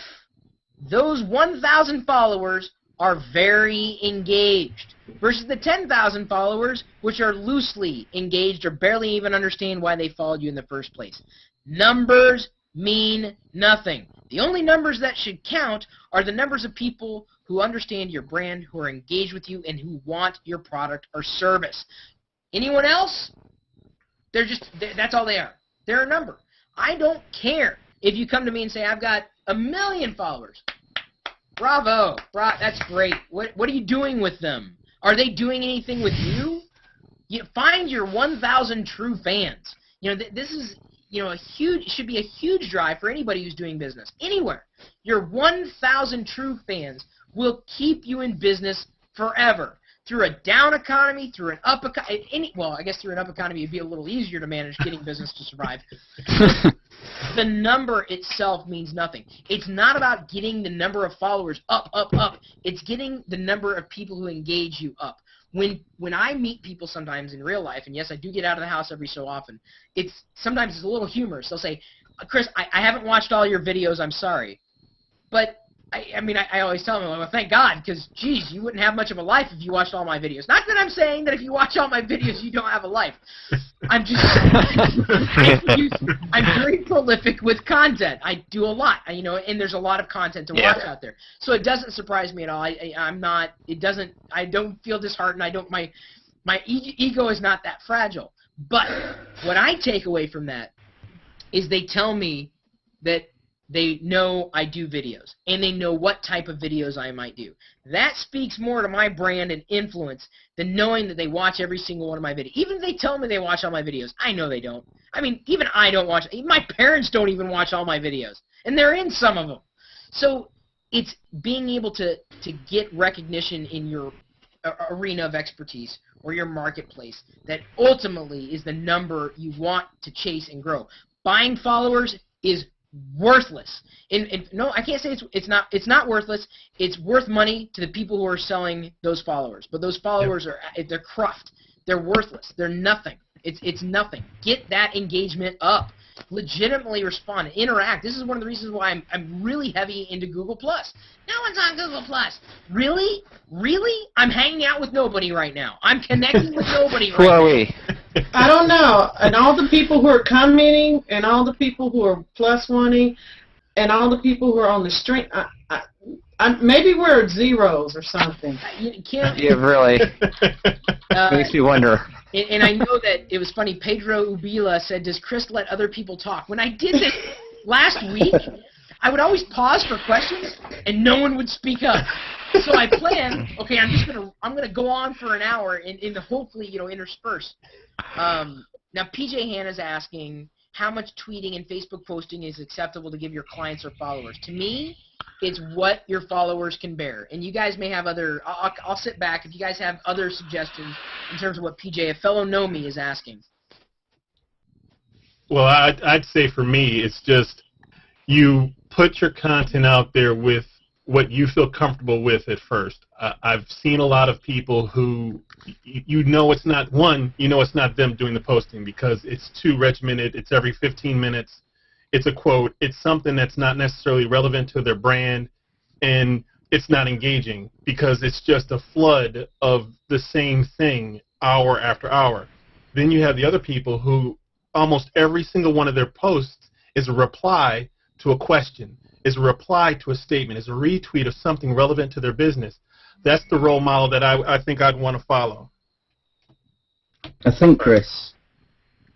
those 1,000 followers are very engaged versus the 10,000 followers which are loosely engaged or barely even understand why they followed you in the first place. Numbers mean nothing. The only numbers that should count are the numbers of people who understand your brand, who are engaged with you, and who want your product or service. Anyone else? That's all they are. They're a number. I don't care if you come to me and say, I've got 1 million followers. Bravo. That's great. What are you doing with them? Are they doing anything with you? You find your 1,000 true fans. You know, this is, you know, should be a huge drive for anybody who's doing business anywhere. Your 1,000 true fans will keep you in business forever. Through a down economy, through an up economy, well, I guess through an up economy it'd be a little easier to manage getting business to survive. The number itself means nothing. It's not about getting the number of followers up. It's getting the number of people who engage you up. When I meet people sometimes in real life, and yes, I do get out of the house every so often, sometimes it's a little humorous. They'll say, Chris, I haven't watched all your videos, I'm sorry. But I always tell them, well, thank God, because, geez, you wouldn't have much of a life if you watched all my videos. Not that I'm saying that if you watch all my videos, you don't have a life. I'm just I'm very prolific with content. I do a lot, and there's a lot of content to watch out there. So it doesn't surprise me at all. I don't feel disheartened. My ego is not that fragile. But what I take away from that is they tell me that they know I do videos, and they know what type of videos I might do. That speaks more to my brand and influence than knowing that they watch every single one of my videos. Even if they tell me they watch all my videos, I know they don't. I mean, even I don't watch. My parents don't even watch all my videos, and they're in some of them. So it's being able to get recognition in your arena of expertise or your marketplace that ultimately is the number you want to chase and grow. Buying followers is worthless. No, I can't say it's not worthless. It's worth money to the people who are selling those followers. But those followers they're cruft. They're worthless. They're nothing. It's nothing. Get that engagement up. Legitimately respond. Interact. This is one of the reasons why I'm really heavy into Google+. No one's on Google+. Really? Really? I'm hanging out with nobody right now. I'm connecting with nobody right now. Who are we? I don't know. And all the people who are commenting, and all the people who are +1ing, and all the people who are on the stream, maybe we're zeros or something. Yeah, really. Makes me wonder. And I know that it was funny. Pedro Ubila said, "Does Chris let other people talk?" When I did this last week, I would always pause for questions, and no one would speak up. So I planned, okay, I'm gonna go on for an hour and hopefully intersperse. Now PJ Hannah's asking how much tweeting and Facebook posting is acceptable to give your clients or followers. To me, it's what your followers can bear. And you guys may have other. I'll sit back if you guys have other suggestions in terms of what PJ, a fellow know me, is asking. Well, I'd say for me, it's just you put your content out there with what you feel comfortable with at first. I've seen a lot of people who it's not them doing the posting because it's too regimented. It's every 15 minutes. It's a quote. It's something that's not necessarily relevant to their brand. And it's not engaging because it's just a flood of the same thing hour after hour. Then you have the other people who almost every single one of their posts is a reply to a question, is a reply to a statement, is a retweet of something relevant to their business. That's the role model that I think I'd want to follow. I think, Chris,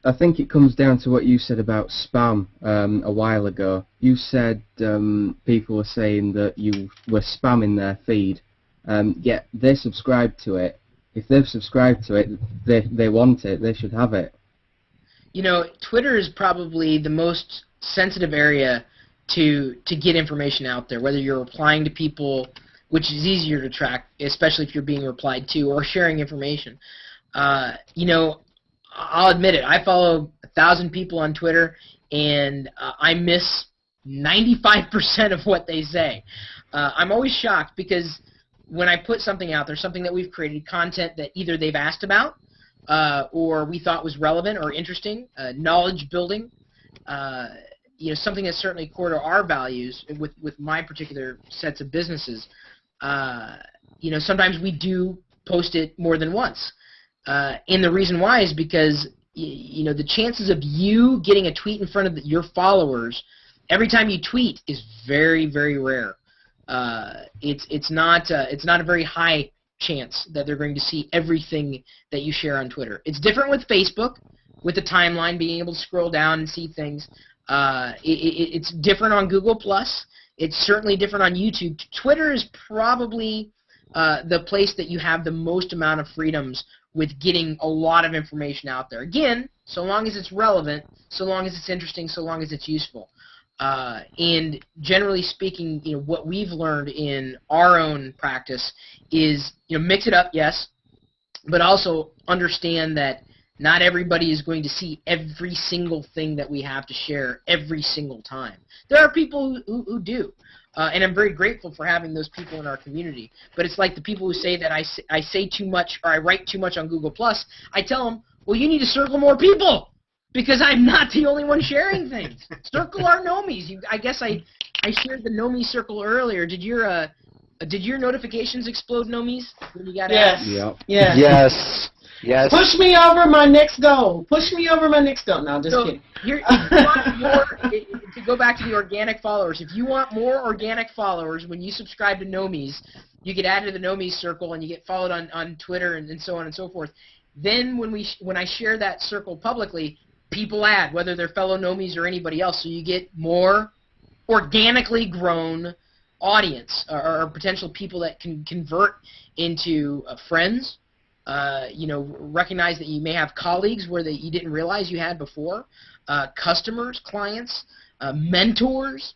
it comes down to what you said about spam a while ago. You said people were saying that you were spamming their feed, yet they subscribe to it. If they've subscribed to it, they want it. They should have it. You know, Twitter is probably the most sensitive area to get information out there, whether you're replying to people, which is easier to track, especially if you're being replied to, or sharing information. You know, I'll admit it, I follow 1,000 people on Twitter, and I miss 95% of what they say. I'm always shocked because when I put something out there, something that we've created, content that either they've asked about or we thought was relevant or interesting, knowledge building, you know, something that's certainly core to our values with my particular sets of businesses, you know, sometimes we do post it more than once. And the reason why is because, you know, the chances of you getting a tweet in front of your followers every time you tweet is very, very rare. It's not a very high chance that they're going to see everything that you share on Twitter. It's different with Facebook, with the timeline, being able to scroll down and see things. It's different on Google+. It's certainly different on YouTube. Twitter is probably the place that you have the most amount of freedoms with getting a lot of information out there. Again, so long as it's relevant, so long as it's interesting, so long as it's useful. And generally speaking, you know, what we've learned in our own practice is, you know, mix it up, yes, but also understand that not everybody is going to see every single thing that we have to share every single time. There are people who do, and I'm very grateful for having those people in our community. But it's like the people who say that I say too much or I write too much on Google+. I tell them, well, you need to circle more people, because I'm not the only one sharing things. Circle our Nomies. I guess I shared the Nomie circle earlier. Did your notifications explode, Nomies? When you got Yes. Yep. Yes. Yes. Yes. Push me over my next goal. Push me over my next goal. No, just kidding. If you want more, to go back to the organic followers, if you want more organic followers, when you subscribe to Nomies, you get added to the Nomies circle and you get followed on Twitter and so on and so forth. Then when I share that circle publicly, people add, whether they're fellow Nomies or anybody else, so you get more organically grown audience or potential people that can convert into friends. You know, recognize that you may have colleagues where you didn't realize you had before, customers, clients, mentors.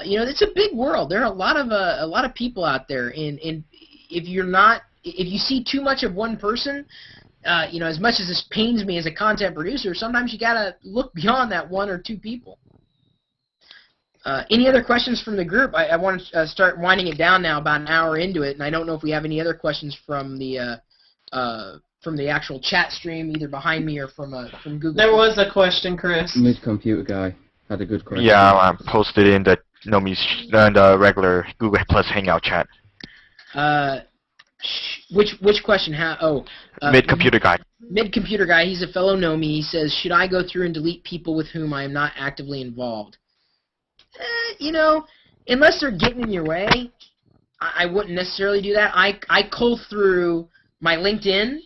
You know, it's a big world. There are a lot of people out there, and if you see too much of one person, you know, as much as this pains me as a content producer, sometimes you gotta look beyond that one or two people. Any other questions from the group? I want to start winding it down now, about an hour into it, and I don't know if we have any other questions from the actual chat stream, either behind me or from Google. There was a question, Chris. Mid-computer guy had a good question. Yeah, I posted in the regular Google Plus Hangout chat. Which question? Mid-computer guy. Mid-computer guy. He's a fellow Nomie. He says, should I go through and delete people with whom I am not actively involved? You know, unless they're getting in your way, I wouldn't necessarily do that. I cull through my LinkedIn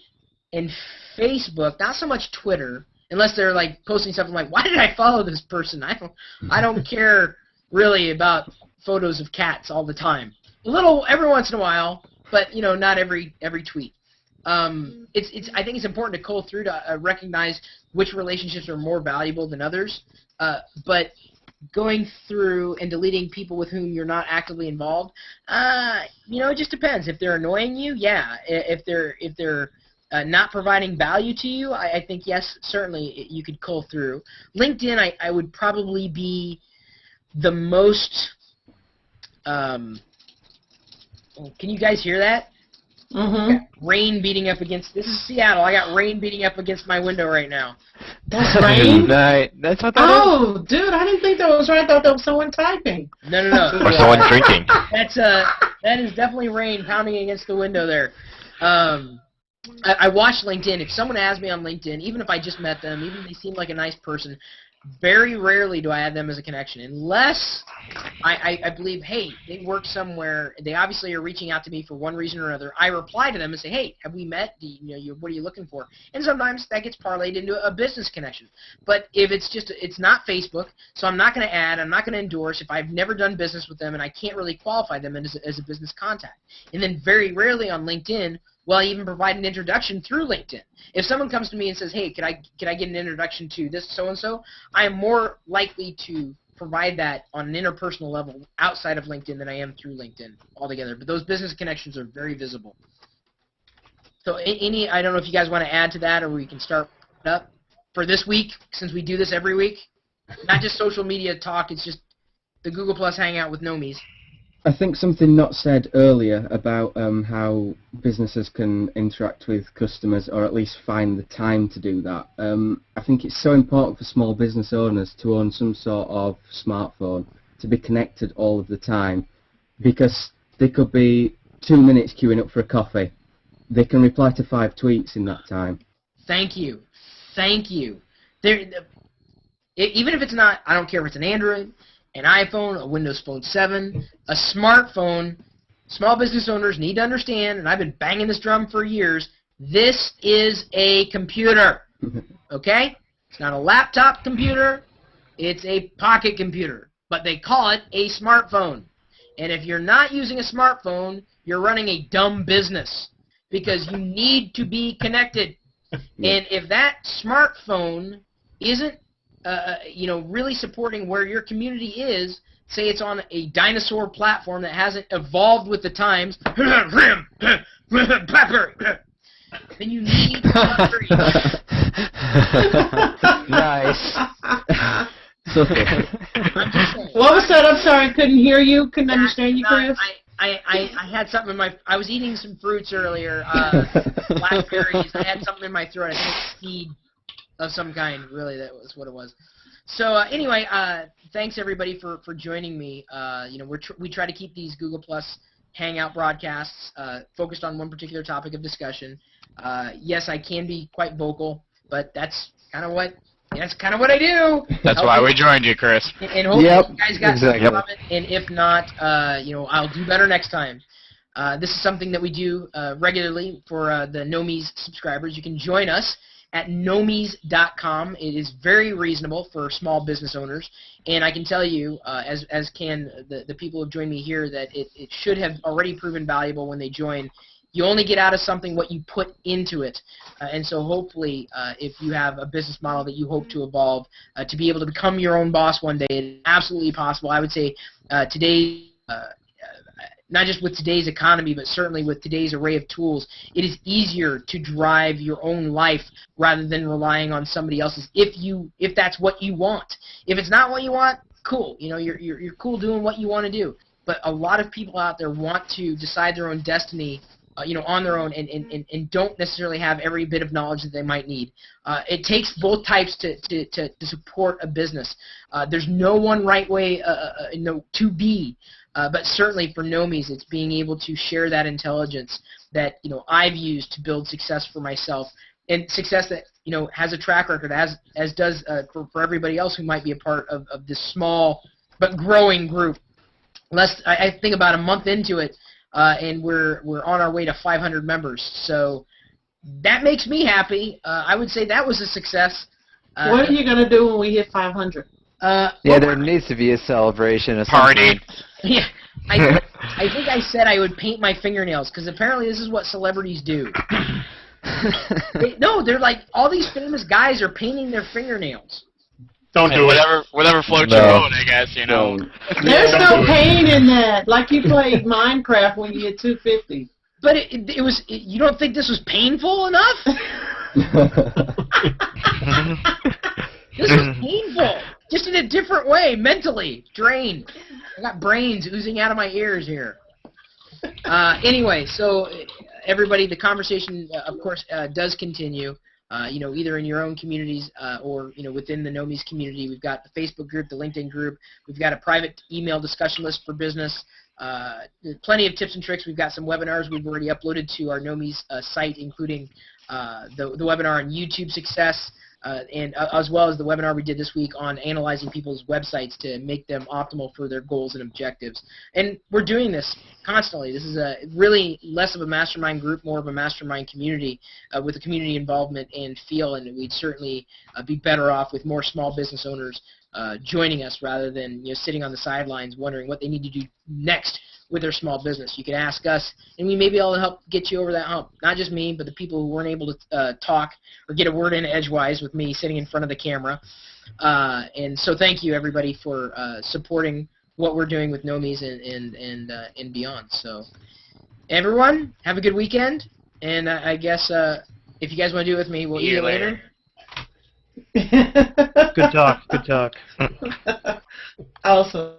and Facebook, not so much Twitter, unless they're like posting something like, why did I follow this person? I don't care really about photos of cats all the time. A little every once in a while, but you know, not every tweet. I think it's important to cull through to recognize which relationships are more valuable than others. But going through and deleting people with whom you're not actively involved, you know, it just depends. If they're annoying you, yeah. If they're not providing value to you, I think yes, certainly you could cull through. LinkedIn, I would probably be the most. Can you guys hear that? Mm-hmm. Rain beating up against. This is Seattle. I got rain beating up against my window right now. That's rain? That's what that is? Oh, dude, I didn't think that was right. I thought that was someone typing. No. Or someone drinking. That's That is definitely rain pounding against the window there. I watch LinkedIn. If someone adds me on LinkedIn, even if I just met them, even if they seem like a nice person, very rarely do I add them as a connection, unless I believe, hey, they work somewhere. They obviously are reaching out to me for one reason or another. I reply to them and say, hey, have we met? What are you looking for? And sometimes that gets parlayed into a business connection. But if it's not Facebook, so I'm not going to add, I'm not going to endorse if I've never done business with them and I can't really qualify them as a business contact. And then very rarely on LinkedIn will I even provide an introduction through LinkedIn. If someone comes to me and says, hey, could I get an introduction to this so-and-so, I am more likely to provide that on an interpersonal level outside of LinkedIn than I am through LinkedIn altogether. But those business connections are very visible. So I don't know if you guys want to add to that, or we can start up for this week, since we do this every week. Not just social media talk, it's just the Google Plus Hangout with Nomies. I think something not said earlier about how businesses can interact with customers, or at least find the time to do that. I think it's so important for small business owners to own some sort of smartphone, to be connected all of the time, because they could be 2 minutes queuing up for a coffee. They can reply to 5 tweets in that time. Thank you. Thank you. Even if it's not, I don't care if it's an Android, an iPhone, a Windows Phone 7, a smartphone, small business owners need to understand, and I've been banging this drum for years, this is a computer, okay? It's not a laptop computer, it's a pocket computer, but they call it a smartphone. And if you're not using a smartphone, you're running a dumb business, because you need to be connected. And if that smartphone isn't really supporting where your community is, say it's on a dinosaur platform that hasn't evolved with the times, then you need to upgrade. Nice. I'm just saying. What was that? I'm sorry, I couldn't hear you. Couldn't understand you, Chris. I had something in my. I was eating some fruits earlier, blackberries. I had something in my throat. I think it's seed of some kind. Really, that was what it was. So anyway, thanks everybody for joining me. We try to keep these Google Plus Hangout broadcasts focused on one particular topic of discussion. Yes, I can be quite vocal, but that's kind of what I do. That's why we joined you, Chris. And hopefully you guys got something from it. And if not, I'll do better next time. This is something that we do regularly for the Nomies subscribers. You can join us at nomies.com. It is very reasonable for small business owners, and I can tell you, as can the people who have joined me here, that it should have already proven valuable when they join. You only get out of something what you put into it, and so hopefully, if you have a business model that you hope to evolve, to be able to become your own boss one day, it's absolutely possible. I would say today, not just with today's economy, but certainly with today's array of tools, it is easier to drive your own life rather than relying on somebody else's. If that's what you want. If it's not what you want, cool. You're cool doing what you want to do. But a lot of people out there want to decide their own destiny, on their own, and don't necessarily have every bit of knowledge that they might need. It takes both types to support a business. There's no one right way to be. But certainly for Nomies, it's being able to share that intelligence that I've used to build success for myself, and success that has a track record, as does for everybody else who might be a part of this small but growing group. I think about a month into it, and we're on our way to 500 members. So that makes me happy. I would say that was a success. What are you going to do when we hit 500? There needs to be a celebration. Party. Yeah, I think I said I would paint my fingernails, because apparently this is what celebrities do. They're like, all these famous guys are painting their fingernails. Don't do it. Whatever floats your boat, I guess, There's no pain in that. Like you played Minecraft when you hit 250. But you don't think this was painful enough? This was painful. Just in a different way, mentally drained. I got brains oozing out of my ears here. Anyway, so everybody, the conversation, of course, does continue. either in your own communities or within the Nomies community. We've got the Facebook group, the LinkedIn group. We've got a private email discussion list for business. Plenty of tips and tricks. We've got some webinars we've already uploaded to our Nomies site, including the webinar on YouTube success, and as well as the webinar we did this week on analyzing people's websites to make them optimal for their goals and objectives. And we're doing this constantly. This is really less of a mastermind group, more of a mastermind community with a community involvement and feel, and we'd certainly be better off with more small business owners joining us rather than sitting on the sidelines wondering what they need to do next with their small business. You can ask us, and we may be able to help get you over that hump. Not just me, but the people who weren't able to talk or get a word in edgewise with me sitting in front of the camera. And so thank you, everybody, for supporting what we're doing with Nomies and beyond. So everyone, have a good weekend, and I guess if you guys want to do it with me, we'll eat it later. Good talk. Awesome.